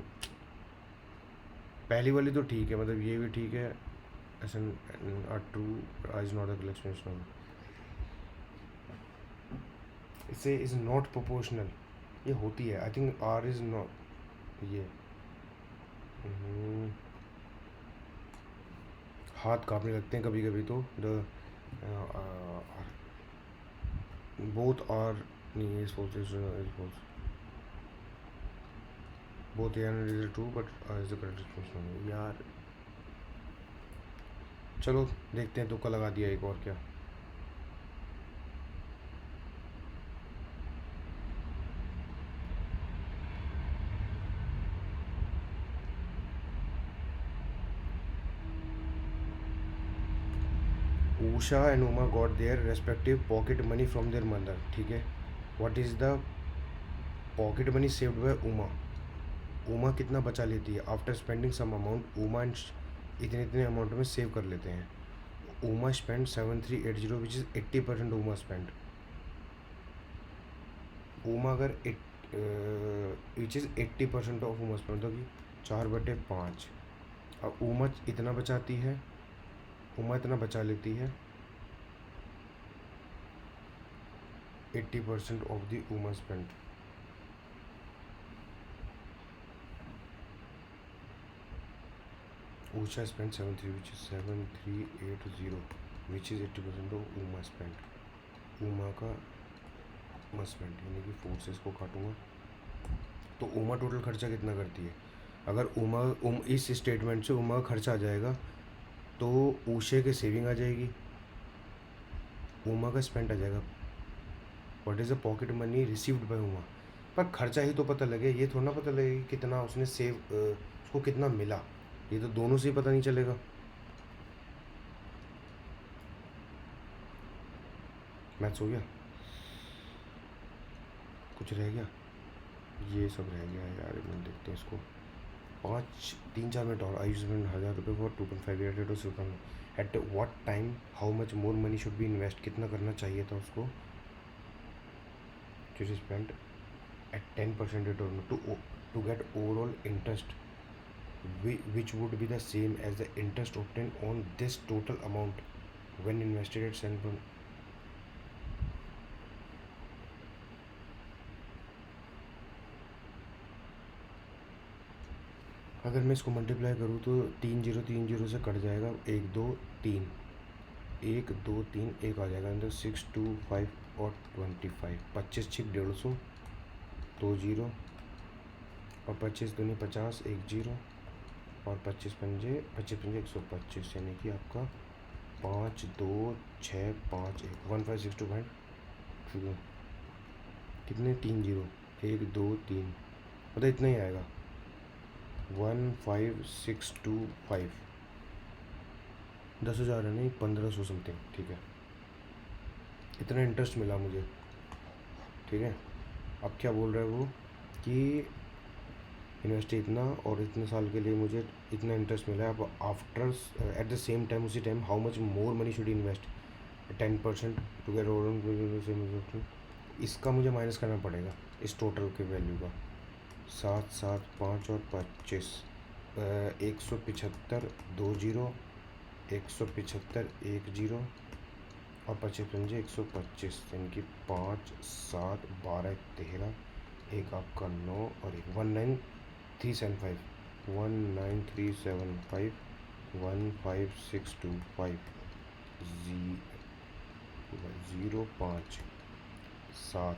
पहली वाली तो ठीक है, मतलब ये भी ठीक है, S and R true, is not a explanation, इससे इज़ नॉट प्रोपोर्शनल, ये होती है। I think R is not, ये हाथ कांपने लगते हैं कभी कभी, तो द बोथ आर, नहीं, is false, is false, both A and is true but is the correct explanation. यार चलो देखते हैं, तुक्का लगा दिया एक और, क्या। Usha and Uma got their respective pocket money from their mother, ठीक है। What is the pocket money saved by Uma? Uma कितना बचा लेती है? After spending some amount, Uma इतने इतने अमाउंट में सेव कर लेते हैं। Uma spend 7380, which is 80% Uma spend. Uma अगर which is 80% of Uma spend, मतलब कि 4/5। अब उमा इतना बचाती है, उमा इतना बचा लेती है 80% of the Uma spend. Usha spent 73, which is 7380, which is 80% of Uma spend. Uma का मस्ट स्पेंड, यानी कि 4 से इसको काटूंगा तो उमा टोटल खर्चा कितना करती है? अगर इस स्टेटमेंट से उमा का खर्चा आ जाएगा तो ऊषे के सेविंग आ जाएगी, उमा का स्पेंड आ जाएगा। What is the pocket money received by Uma? पर खर्चा ही तो पता लगे, ये थोड़ा ना पता लगे कि कितना उसने सेव, उसको कितना मिला, ये तो दोनों से ही पता नहीं चलेगा। मैथ्स हो गया, कुछ रह गया? ये सब रह गया है यार, मिनट देखते हैं इसको। 3 4 मिनट और। आई स्पेंड 1000 रुपये for 2.5 year to silk. At what time, how much more money should be invest, कितना करना चाहिए था उसको to spend at 10% return to get overall interest which would be the same as the interest obtained on this total amount when invested at 7. अगर मैं इसको multiply करूँ तो 3 0 से कट जाएगा, 1 2 3, 1 2 3 1 आ जाएगा अंदर, 6 2 5 और 25, 25 छिप 150, 2 0 और 25 दूनी 50, 1 0 और 25 पंजे 125, यानी कि आपका 5 2 6 5 1 15625 कितने 3 0 1 2 3 मतलब इतना ही आएगा 15625, 10,000 है नहीं 1500 समथिंग, ठीक है, इतना इंटरेस्ट मिला मुझे, ठीक है। अब क्या बोल रहा है वो कि इन्वेस्ट इतना और इतने साल के लिए मुझे इतना इंटरेस्ट मिला है। अब after at the same time, उसी time how much more money should invest 10% to get over, इसका मुझे माइनस करना पड़ेगा इस टोटल के वैल्यू का, 7 7 5 और 25, 175 2 0, 175 1 0 और 25 पंजे 125, यानी कि 5 7 12 13, एक आपका 9 और एक 19375, 19375, 15625, 0 5 7,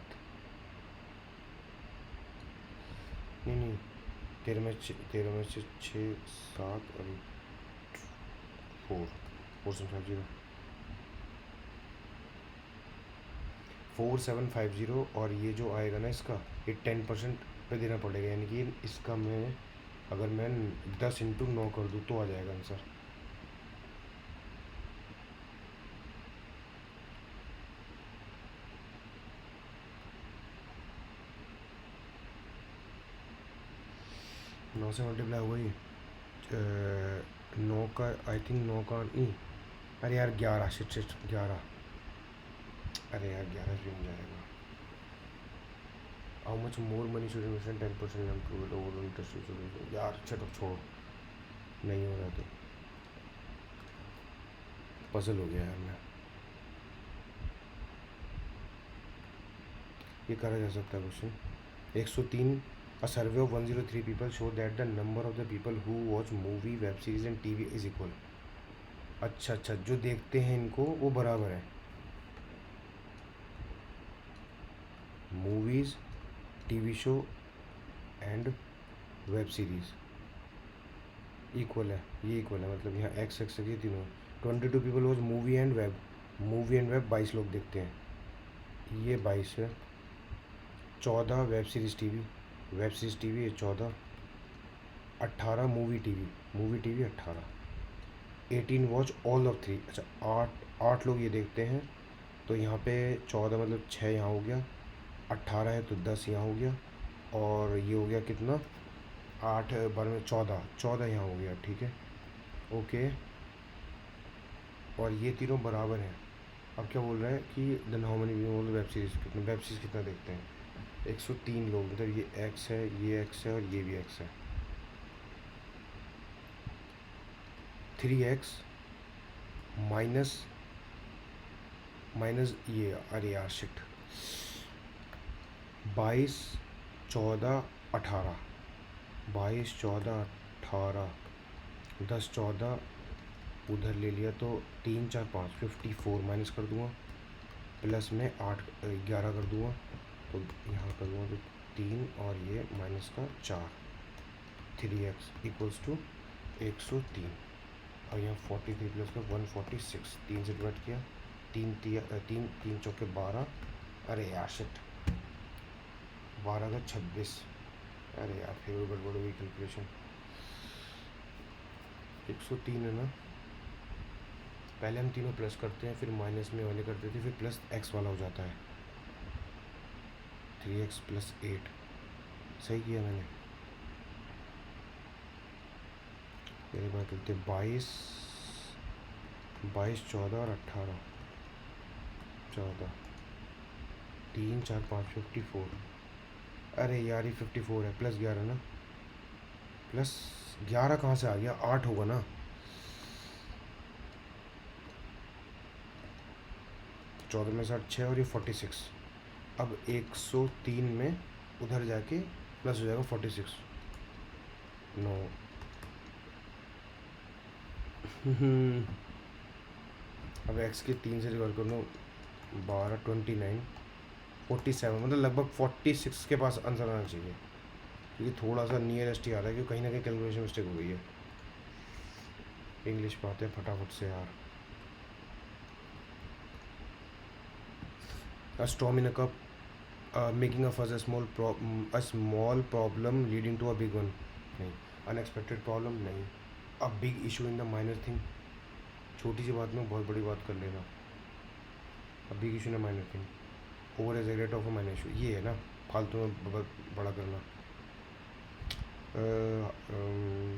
नहीं तेरह में से 6 7 और 4750, 4750, और ये जो आएगा ना इसका, ये 10% पे देना पड़ेगा, यानी कि इसका मैं अगर मैं 10 × 9 कर दूँ तो आ जाएगा आंसर। नौ से मल्टीप्लाई हुआ ही 9 का, आई थिंक 9 का नहीं, अरे यार 11, शिट 11, अरे यार 11 भी नहीं जाएगा। How much more money should invest 10% improve over interest, यार चलो छोड़ो, नहीं हो रहा तो पजल हो गया यार मैं, ये करा जा सकता है question. 103, a survey of 103 people showed that the number of the people who watch movie, web series and TV is equal। अच्छा, जो देखते हैं इनको वो बराबर है, movies, TV show and web series equal है, ये इक्वल है, मतलब यहाँ एक्स एक्स ये तीनों। 22 people watch movie and web, 22 लोग देखते हैं, ये 22 है। 14 वेब सीरीज़ टीवी ये 14, 18 movie TV 18, 18 watch all of 3, अच्छा 8 लोग ये देखते हैं, तो यहाँ पे 14 मतलब 6 यहाँ हो गया, 18 है तो 10 यहाँ हो गया, और ये हो गया कितना 8 बार में 14 यहाँ हो गया, ठीक है, ओके। और ये तीनों बराबर हैं। अब क्या बोल रहा है कि then how many web series कितना देखते हैं, 103 लोग, मतलब ये एक्स है, ये एक्स है और ये भी एक्स है, 3x माइनस ये, अरे यार शिट, 22 14 18, 22 14 18, 10 14 उधर ले लिया तो 3 4 5 54 माइनस कर दूँगा, प्लस में 8 11 कर दूँगा, तो यहाँ कर दूँगा तो 3 और ये माइनस का 4, 3x इक्वल्स टू 103, और यहाँ 43 प्लस का 146, 3 से डिवाइड किया, 3 चौके 12, अरे यार शिट, 12 का 26, अरे यार फिर गड़बड़ हुई कैलकुलेशन, 103 है ना, पहले हम तीनों प्लस करते हैं, फिर माइनस में वाले कर देते हैं, फिर प्लस एक्स वाला हो जाता है, 3x + 8, सही किया मैंने। मेरे बात करते 22 22, 14 और 18, 14, 3, 4, 5, 54। अरे यार ये 54 है, +11 ना, +11 कहाँ से आ गया, 8 होगा ना। 14 में से 8, 6 और ये 46। अब 103 में उधर जाके प्लस हो जाएगा 46। नो। अब एक्स के 3 से डिवाइड कर लो, 12, 29, 47, मतलब लगभग 46 के पास आंसर आना चाहिए, क्योंकि थोड़ा सा नियरेस्ट ही आ रहा है, क्योंकि कहीं ना कहीं कैलकुलेशन मिस्टेक हो गई है। इंग्लिश पाते हैं फटाफट से यार। A storm in a cup, making a fuss, a small problem leading to a big one, नहीं। Unexpected problem, नहीं। A big issue in the minor thing, छोटी सी बात में बहुत बड़ी बात कर लेना। A big issue in a minor thing, over exaggerate of a minor issue, ये है ना, फालतू में बड़ा करना।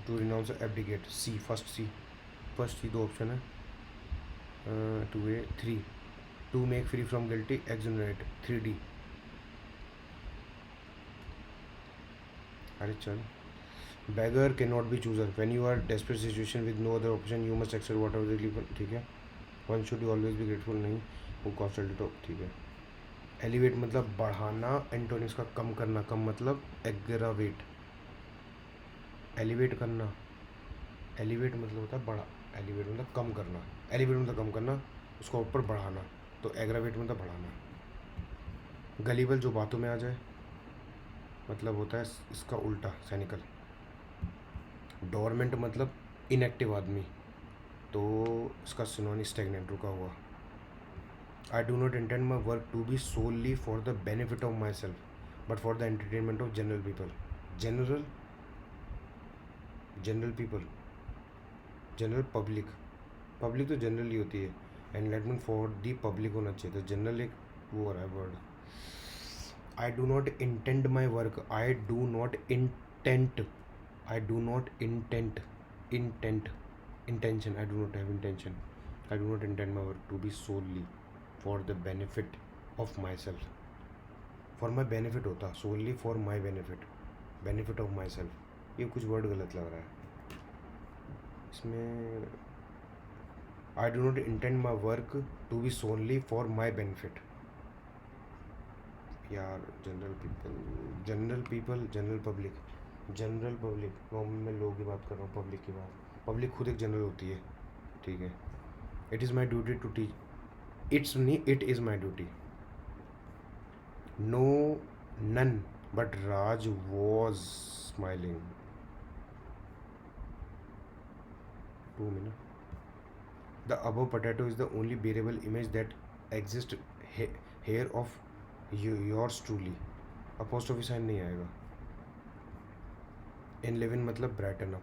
To renounce, abdicate, C, first c, दो ऑप्शन है, 2A, 3, to make free from guilty, exonerate, 3D। अरे चल। beggar cannot be chooser, when you are desperate situation with no other option you must accept whatever the given, ठीक है। one should always be grateful, नहीं। वो constantly तो ठीक है। elevate मतलब बढ़ाना, एंटोनिम्स का कम करना, कम मतलब एग्रावेट। एलिवेट करना, एलिवेट मतलब होता है बड़ा, एलिवेट मतलब कम करना, एलिवेट मतलब कम करना, उसको ऊपर बढ़ाना, तो एग्रावेट मतलब बढ़ाना। गलीबल जो बातों में आ जाए, मतलब होता है इसका उल्टा, सैनिकल। डोरमेंट मतलब इनएक्टिव आदमी, तो इसका सिनोनिम स्टैग्नेंट, रुका हुआ। I do not intend my work to be solely for the benefit of myself but for the entertainment of general people. General, general people, general public, public तो general ही होती है। Enlightenment for the public होना चाहिए, तो general एक वो हो रहा है word. I do not intend my work, I do not intent, I do not intent, intent, intention, I do not have intention, I do not intend my work to be solely for the benefit of myself, for my benefit होता, solely for my benefit, benefit of myself, ये कुछ word गलत लग रहा है इसमें। I do not intend my work to be solely for my benefit, यार general people, general people, general public, general public, normal में लोगों की बात कर रहा हूँ, पब्लिक की बात, पब्लिक खुद एक जनरल होती है, ठीक है। It is my duty to teach, it's नहीं, it is my duty. No, none, but Raj was smiling, 2 minutes। The above potato is the only bearable image that exists here of yours truly, apostrophe sign नहीं आएगा। Enliven मतलब brighten up.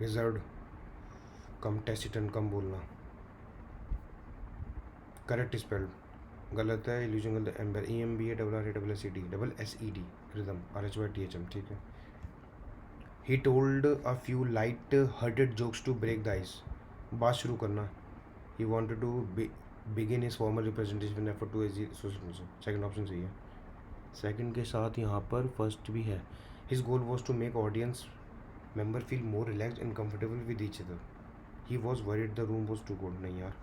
Reserve, कम, taciturn, कम बोलना। Correct spelled गलत है, illusion गलत है, ember, EMBA, SSED, rhythm, RHYTHM, ठीक है। He told a few light hearted jokes to break the ice, बात शुरू करना। He wanted to begin his formal representation effort to second option सही है। सेकंड के साथ यहाँ पर फर्स्ट भी है। His goal was to make audience member feel more relax and comfortable with each other. He was worried the room was too cold, नहीं यार।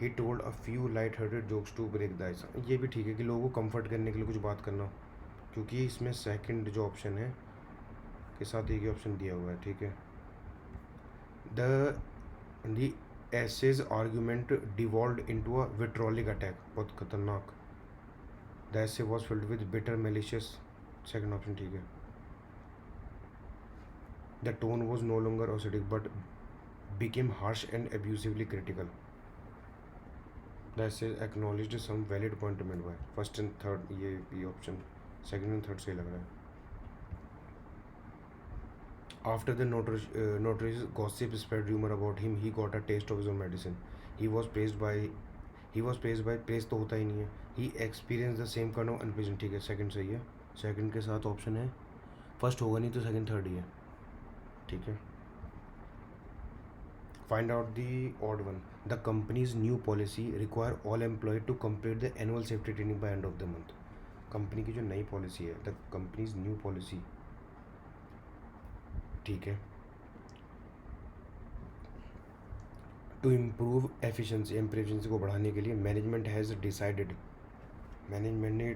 He told a few light hearted jokes to break the ice, ये भी ठीक है कि लोगों को comfort करने के लिए कुछ बात करना, क्योंकि इसमें सेकंड जो ऑप्शन है के साथ एक ही ऑप्शन दिया हुआ है, ठीक है। The essay's argument devolved into a vitriolic attack, बहुत खतरनाक। The essay was filled with bitter malicious, second option ठीक है। The tone was no longer acidic but became harsh and abusively critical. The essay acknowledged some valid point made by, first and third, ये option second and third सही लग रहा है। After the notorious gossip spread rumor about him, he got a taste of his own medicine. He was praised by, praise तो होता ही नहीं है। He experienced the same kind of unpleasant, ठीक है, सेकंड सही है। सेकंड के साथ ऑप्शन है, फर्स्ट होगा नहीं तो सेकंड थर्ड ही है, ठीक है। Find out the odd one. The company's new policy require all employ to complete the annual safety training by end of the month. Company की जो नई पॉलिसी है, द कंपनीज न्यू पॉलिसी, ठीक है, to improve efficiency को बढ़ाने के लिए मैनेजमेंट हैज़ डिसाइडेड, मैनेजमेंट ने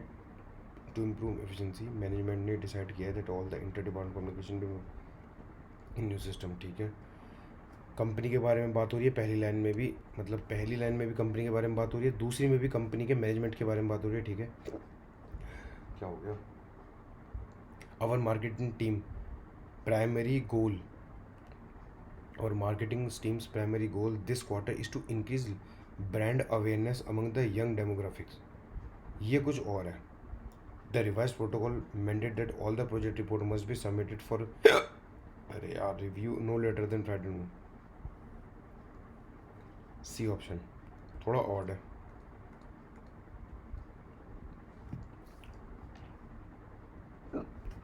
टू इम्प्रूव एफिशिएंसी, मैनेजमेंट ने डिसाइड किया है that all the inter department communication in new system. ठीक है, कंपनी के बारे में बात हो रही है पहली लाइन में भी, मतलब पहली लाइन में भी कंपनी के बारे में बात हो रही है, दूसरी में भी कंपनी के मैनेजमेंट के बारे में बात हो रही है. ठीक है, क्या हो गया. Our marketing team primary goal, और marketing teams primary goal this quarter is to increase brand awareness among the young demographics. ये कुछ और है. The revise protocol mandate that all the project report must be submitted for, अरे यार, review no later than Friday noon. C option थोड़ा odd है.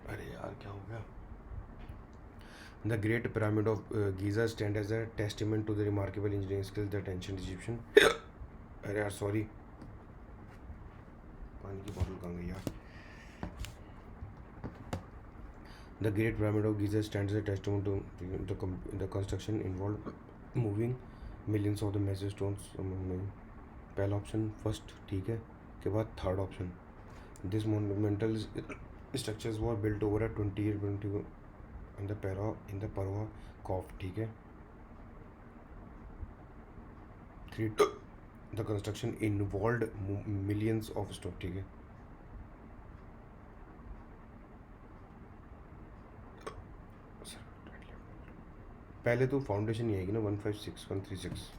अरे यार क्या हो गया. The great pyramid of Giza stand as a testament to the remarkable engineering skills that ancient Egyptian. अरे यार सॉरी, पानी की बोतल कहाँ गई यार. The Great Pyramid of Giza stands as a testament to the construction involved moving millions of the massive stones. पहला option first, ठीक है, के बाद third option. This monumental structures were built over a 20 year in the परवा कॉफ. ठीक है, three, the construction involved millions of stone. ठीक है, पहले तो फाउंडेशन ही आएगी ना, 156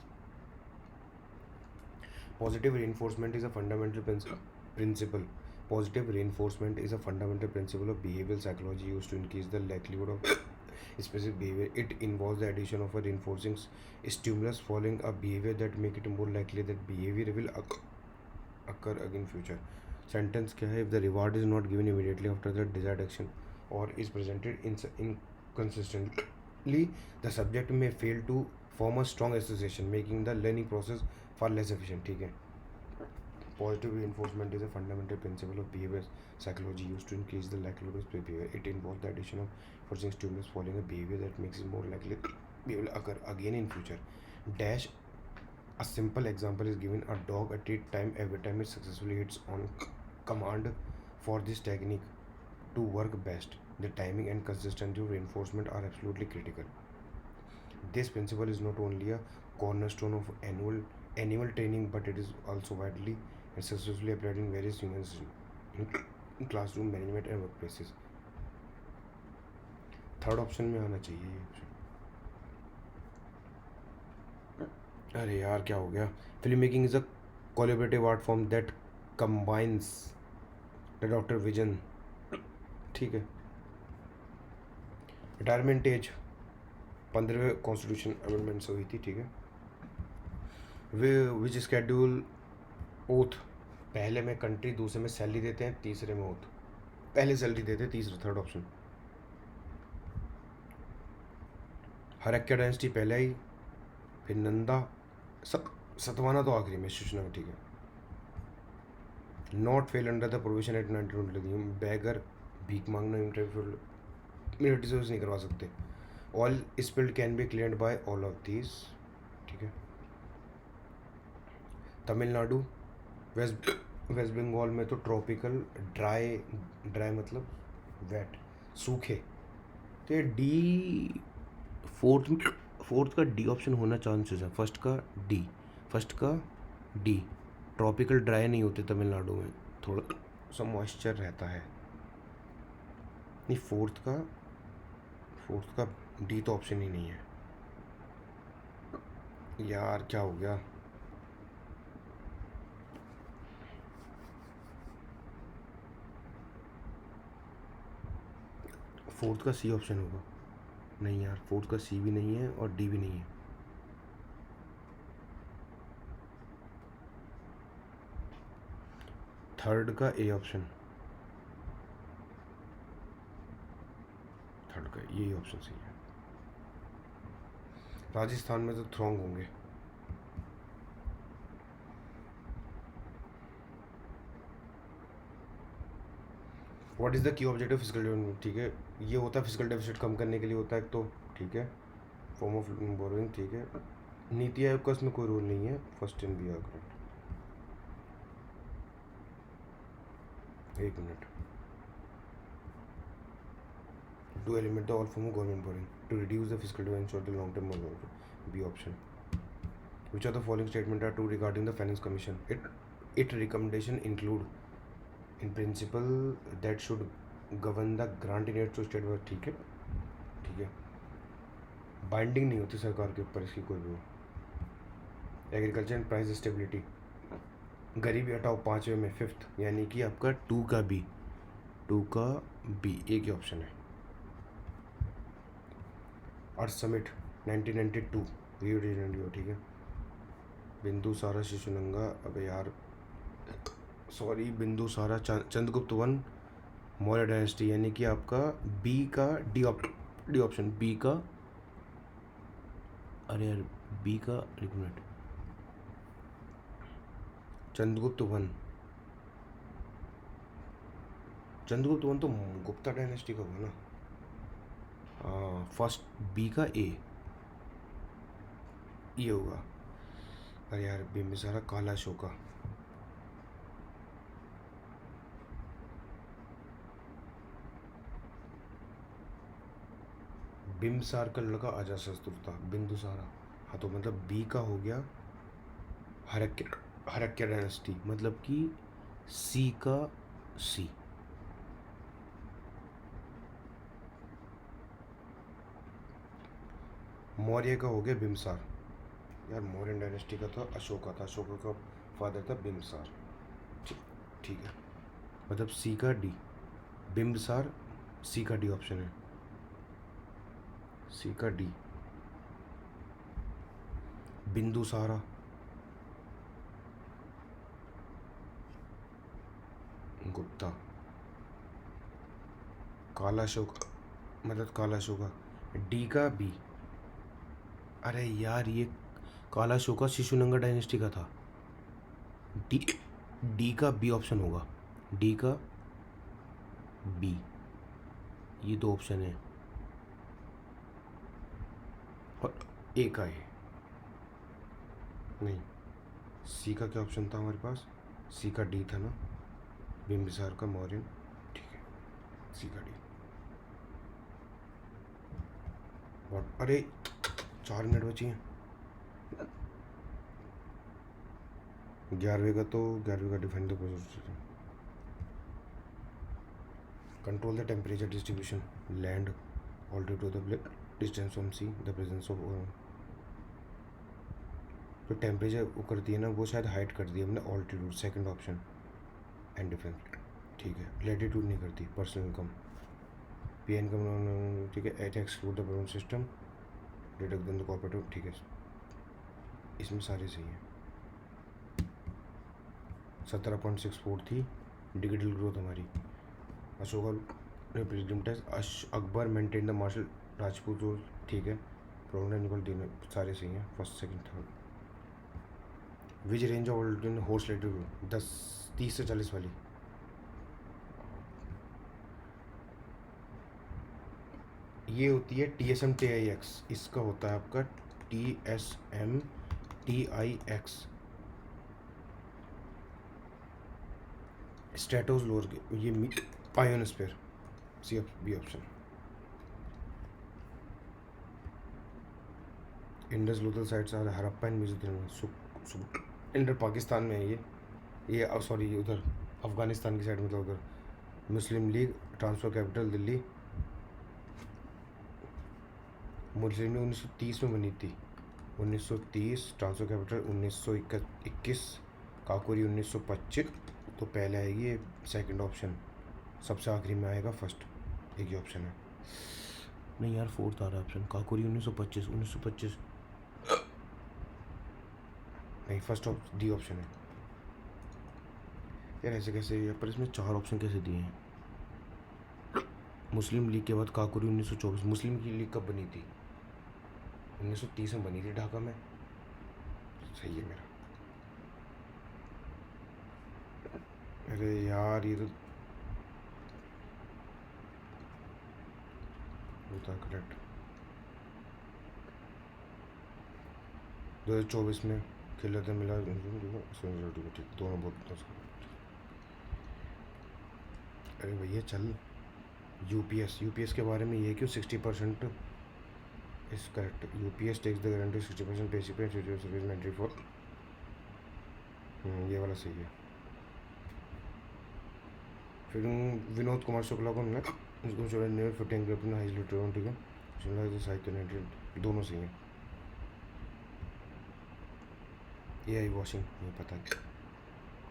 positive reinforcement is a fundamental principle. Positive reinforcement is a fundamental principle of behavioral psychology used to increase the likelihood of specific behavior. It involves the addition of a reinforcing stimulus following a behavior that make it more likely that behavior will occur again in future. Sentence क्या है? If the reward is not given immediately after the desired action or is presented inconsistently, the subject may fail to form a strong association, making the learning process far less efficient. ठीक है, positive reinforcement is a fundamental principle of behavior psychology used to increase the likelihood of behavior. It involves the addition of forcing stimulus following a behavior that makes it more likely behavior will occur again in future. Dash, a simple example is given: a dog a treat time every time it successfully hits on command. For this technique to work best, the timing and consistency of reinforcement are absolutely critical. This principle is not only a cornerstone of animal training, but it is also widely and successfully applied in various human in classroom management and workplaces. Third option में आना चाहिए ये option. अरे यार क्या हो गया. Film making is a collaborative art form that combines the doctor vision. ठीक है, रिटायरमेंट एज 15वें कॉन्स्टिट्यूशन अमेंडमेंट से हुई थी. ठीक है, वे विच स्केड्यूल ओथ, पहले में कंट्री, दूसरे में सैलरी देते हैं, तीसरे में ओथ. पहले सैलरी देते हैं, तीसरा थर्ड ऑप्शन. हरक्या डायनेस्टी पहले आई, फिर नंदा, सतवाना तो आखिरी में, शिशुना में. ठीक है, not fail under the provision at 1920. Beggar, भीख मांगना मिलिट्री सर्विस नहीं करवा सकते. Oil spilled can be cleared by all of these. ठीक है, तमिलनाडु, वेस्ट बंगाल में तो ट्रॉपिकल, ड्राई मतलब वेट, सूखे. तो ये डी, फोर्थ का डी ऑप्शन होना चांसेस है. फर्स्ट का डी. ट्रॉपिकल ड्राई नहीं होते तमिलनाडु में, थोड़ा सा मॉइस्चर रहता है. नहीं, फोर्थ का डी तो ऑप्शन ही नहीं है यार. क्या हो गया. फोर्थ का सी ऑप्शन होगा. नहीं यार, फोर्थ का सी भी नहीं है और डी भी नहीं है. थर्ड का ए ऑप्शन, थर्ड का यही ऑप्शन सही है. राजस्थान में तो थ्रोंग होंगे। What is the key objective physical development, ठीक है, ये होता है फिजिकल डेफिसिट कम करने के लिए होता है एक तो, ठीक है, फॉर्म ऑफ बोरोइंग, ठीक है। नीति आयोग का इसमें कोई रोल नहीं है, first in b are correct. एक minute. Do eliminate the all form of government boring to reduce the physical development और the long term, b option. Which of the following statement are true regarding the Finance Commission? It recommendation include in principle that should govern the grant in to state board, ठीक है, ठीक है। Binding नहीं होती सरकार के ऊपर इसकी कोई भी। एग्रीकल्चर एंड प्राइस स्टेबिलिटी, गरीबी हटाओ पाँचवें में फिफ्थ, यानी कि आपका टू का बी एक ही ऑप्शन है। अर्थ समिट 1992 रियो डी जेनेरियो, ठीक है। बिंदुसारा शिशुनंगा, अबे यार sorry, Bindusara Chandragupta one Maurya dynasty, यानी कि आपका बी का डी ऑप्शन, बी का, अरे यार बी का, एक मिनट, चंद्रगुप्त वन तो गुप्ता डायनेस्टी का होगा ना। फर्स्ट बी का ए ये होगा। अरे यार बिम्बिसारा काला अशोका, बिम्बसार का लड़का अजातशत्रु था, बिंदुसारा। हाँ तो मतलब बी का हो गया हरक्या डायनेस्टी, मतलब कि सी का सी। मौर्य का हो गया बिम्बसार, यार मौर्यन डायनेस्टी का था अशोका था, अशोका का फादर था बिम्बसार, ठीक है। मतलब सी का डी, बिम्बसार सी का डी ऑप्शन है, सी का डी। बिंदुसारा, गुप्ता, काला अशोक, मतलब काला अशोका, डी का बी। अरे यार ये काला अशोका शिशुनंगा डायनेस्टी का था, डी का बी ऑप्शन होगा, डी का बी, ये दो ऑप्शन है और ए का है नहीं। सी का क्या ऑप्शन था हमारे पास, सी का डी था ना, बिम्बिसार का मौर्यन, ठीक है, सी का डी। और अरे 4 मिनट बची हैं, 11वें का define the process, control the temperature distribution land alter to the distance from sea the presence of, जो टेम्परेचर वो करती है ना वो शायद हाइट कर दी हमने, altitude second option, and defence, ठीक है। लेटीट्यूड नहीं करती, पर्सनल इनकम, पी इनकम, ठीक है। At exclude the payment system, deduct the corporative, ठीक है। इसमें सारे सही हैं। 17.64 थी डिजिटल ग्रोथ हमारी। अशोका ने president Akbar maintain the martial Rajput rule, ठीक है। प्रोविडेंट निकल तीन सारे सही हैं, first second third. Which range of horse latitude 30 से 40 वाली, ये होती है TSM TIX, इसका होता है आपका TSM TIX, स्ट्रेटोस लोअर के, ये ionosphere, c b option. Indus Lothal sites are Harappa and museum, इंडर पाकिस्तान में है ये सॉरी उधर अफ़गानिस्तान की साइड में था उधर। मुस्लिम लीग ट्रांसफर कैपिटल दिल्ली, मुस्लिम लीग 1930 में बनी थी, 1930 ट्रांसफर कैपिटल 1921, काकोरी 1925, तो पहले आएगी ये सेकंड ऑप्शन, सबसे आखिरी में आएगा फर्स्ट, एक ही ऑप्शन है। नहीं यार फोर्थ आ रहा है ऑप्शन, काकोरी 1925 नहीं, फर्स्ट डी ऑप्शन है यार, ऐसे कैसे, पर इसमें 4 ऑप्शन कैसे दिए हैं। मुस्लिम लीग के बाद काकोरी 1924, मुस्लिम की लीग कब बनी थी, 1930 में बनी थी ढाका में। सही है मेरा। अरे यार ये तो होता करेक्ट। 2024 में खेला था मिला ठीक, दोनों बहुत। अरे भैया चल। यूपीएस के बारे में ये क्यों 60% is correct. UPS takes the guarantee 60% basic pay service मेंट्री फॉर। ये वाला सही है। फिर विनोद कुमार शुक्ला को हमने फिफ्टीन ग्रुप में हाई लिटर ठीक है। शिमला साहित्य 90 दोनों सही हैं। AI वॉशिंग नहीं पता।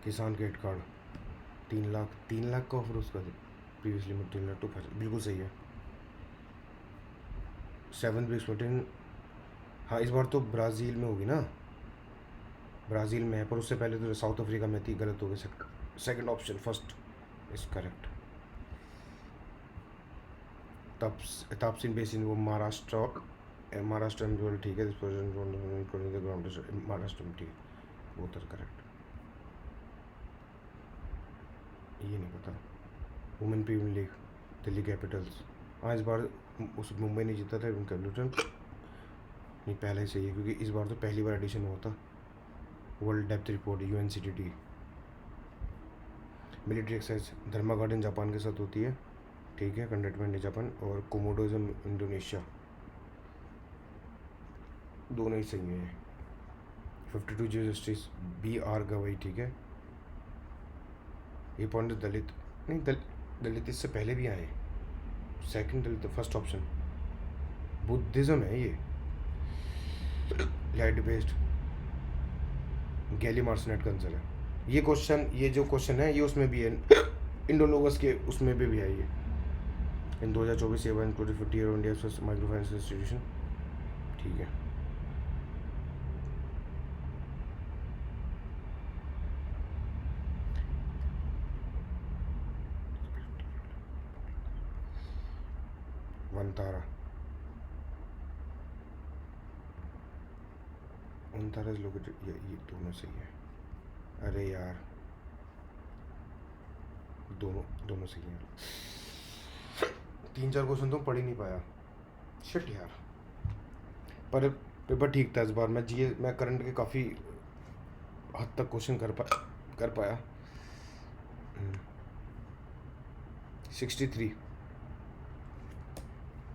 किसान क्रेडिट कार्ड 3 लाख का ऑफर उसका प्रीवियस लिमिट 3 लाख तो बिल्कुल सही है। 7 ब्रिक्स मीटिंग। हाँ इस बार तो ब्राज़ील में होगी ना। ब्राज़ील में है पर उससे पहले तो साउथ अफ्रीका में थी। गलत हो गई। Second option first is correct. तापसिन बेसिन वो महाराष्ट्र में जो ठीक है। महाराष्ट्र में ठीक है वो तो करेक्ट। ये नहीं पता। Women premiere league Delhi Capitals. हाँ इस बार उस मुंबई ने जीता था कैपिटल नहीं पहले से ही क्योंकि इस बार तो पहली बार एडिशन हुआ था। वर्ल्ड डेप्थ report UNCTT। Military exercise Dharma guardian Japan के साथ होती है ठीक है। कंटेनमेंट जापान और कोमोडोज़म इंडोनेशिया। दोनों ही सही हैं। 52 जी जस्टिस BR गवाई ठीक है। ये पॉइंट दलित नहीं दलित इससे पहले भी आए। सेकंड दलित फर्स्ट ऑप्शन बुद्धिज़्म है ये। लाइट बेस्ड गैली मार्सनेट कंसर है। ये जो क्वेश्चन है ये उसमें भी है। इंडोलोगस के उसमें भी है ये। इन 2024 50 year India micro finance institution ठीक है। वनतारा लोग ये दोनों सही है। अरे यार दोनों सही हैं। 3-4 क्वेश्चन तो पढ़ ही नहीं पाया। शिट यार पर पेपर ठीक था इस बार। मैं करंट के काफ़ी हद तक क्वेश्चन कर पाया।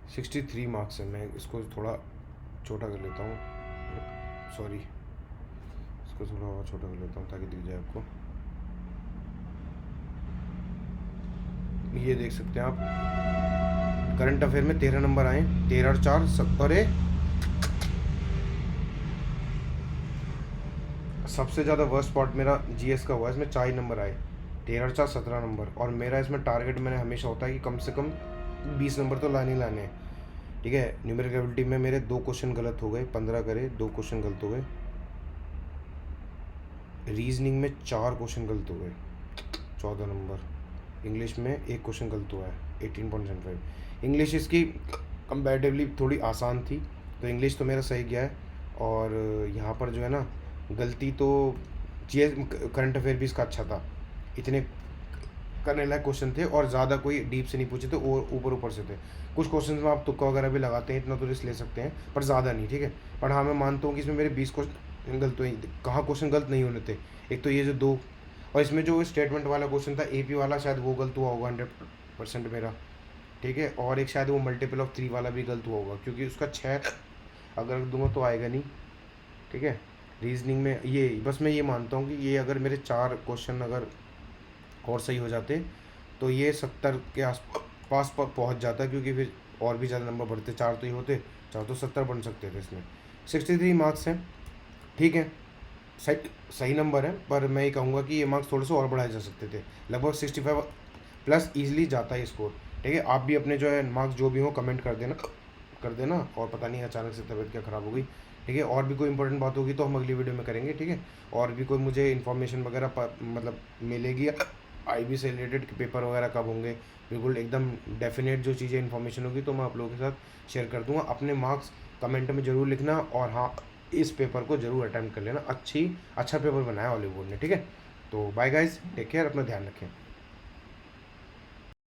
63 मार्क्स है। मैं इसको थोड़ा छोटा कर लेता हूँ। सॉरी इसको थोड़ा और छोटा कर लेता हूँ ताकि दिख जाए आपको। ये देख सकते हैं आप करंट अफेयर में 13 नंबर आए। 13 और 4 अरे सबसे ज़्यादा वर्स्ट पार्ट मेरा GS का हुआ। इसमें 4 नंबर आए। 13 और 4 17 नंबर। और मेरा इसमें टारगेट मैंने हमेशा होता है कि कम से कम 20 नंबर तो लाने हैं ठीक है। न्यूमेरिकल एबिलिटी में मेरे 2 क्वेश्चन गलत हो गए। 15 करे 2 क्वेश्चन गलत हो गए। रीजनिंग में 4 क्वेश्चन गलत हो गए 14 नंबर। इंग्लिश में 1 क्वेश्चन गलत हुआ है 18.75। इंग्लिश इसकी कंपैरेटिवली थोड़ी आसान थी तो इंग्लिश तो मेरा सही गया है। और यहाँ पर जो है ना गलती तो GS करंट अफेयर भी इसका अच्छा था। इतने करने लायक क्वेश्चन थे और ज़्यादा कोई डीप से नहीं पूछे थे और ऊपर से थे। कुछ क्वेश्चन में आप तुक्का वगैरह भी लगाते हैं इतना तो रिस्क ले सकते हैं पर ज़्यादा नहीं ठीक है। पर हाँ मैं मानता हूँ कि इसमें मेरे 20 क्वेश्चन गलत हुए। कहाँ क्वेश्चन गलत नहीं होने थे। एक तो ये जो 2 और इसमें जो स्टेटमेंट वाला क्वेश्चन था AP वाला शायद वो गलत हुआ होगा 100% मेरा ठीक है। और एक शायद वो मल्टीपल ऑफ 3 वाला भी गलत हुआ होगा क्योंकि उसका 6 अगर दूंगा तो आएगा नहीं ठीक है। रीजनिंग में ये बस मैं ये मानता हूँ कि ये अगर मेरे 4 क्वेश्चन अगर और सही हो जाते तो ये 70 के आसपास पहुँच जाता क्योंकि फिर और भी ज़्यादा नंबर बढ़ते। 4 तो ये होते 4 तो 70 बन सकते थे इसमें। 63 मार्क्स हैं ठीक है। सही नंबर है पर मैं ये कहूँगा कि ये मार्क्स थोड़े से और बढ़ाए जा सकते थे। लगभग 65 प्लस ईजिली जाता है स्कोर ठीक है। आप भी अपने जो है मार्क्स जो भी हो कमेंट कर देना। और पता नहीं अचानक से तबीयत क्या ख़राब हो गई ठीक है। और भी कोई इंपॉर्टेंट बात होगी तो हम अगली वीडियो में करेंगे ठीक है। और भी कोई मुझे इन्फॉर्मेशन वगैरह मतलब मिलेगी IB से रिलेटेड पेपर वगैरह कब होंगे बिल्कुल एकदम डेफिनेट जो चीज़ें इन्फॉर्मेशन होगी तो मैं आप लोगों के साथ शेयर कर दूंगा। अपने मार्क्स कमेंट में ज़रूर लिखना, और हाँ, इस पेपर को ज़रूर अटेम्प्ट कर लेना। अच्छा पेपर बनाया हॉलीवुड ने, ठीक है। तो बाय गाइस, टेक केयर, अपना ध्यान रखें।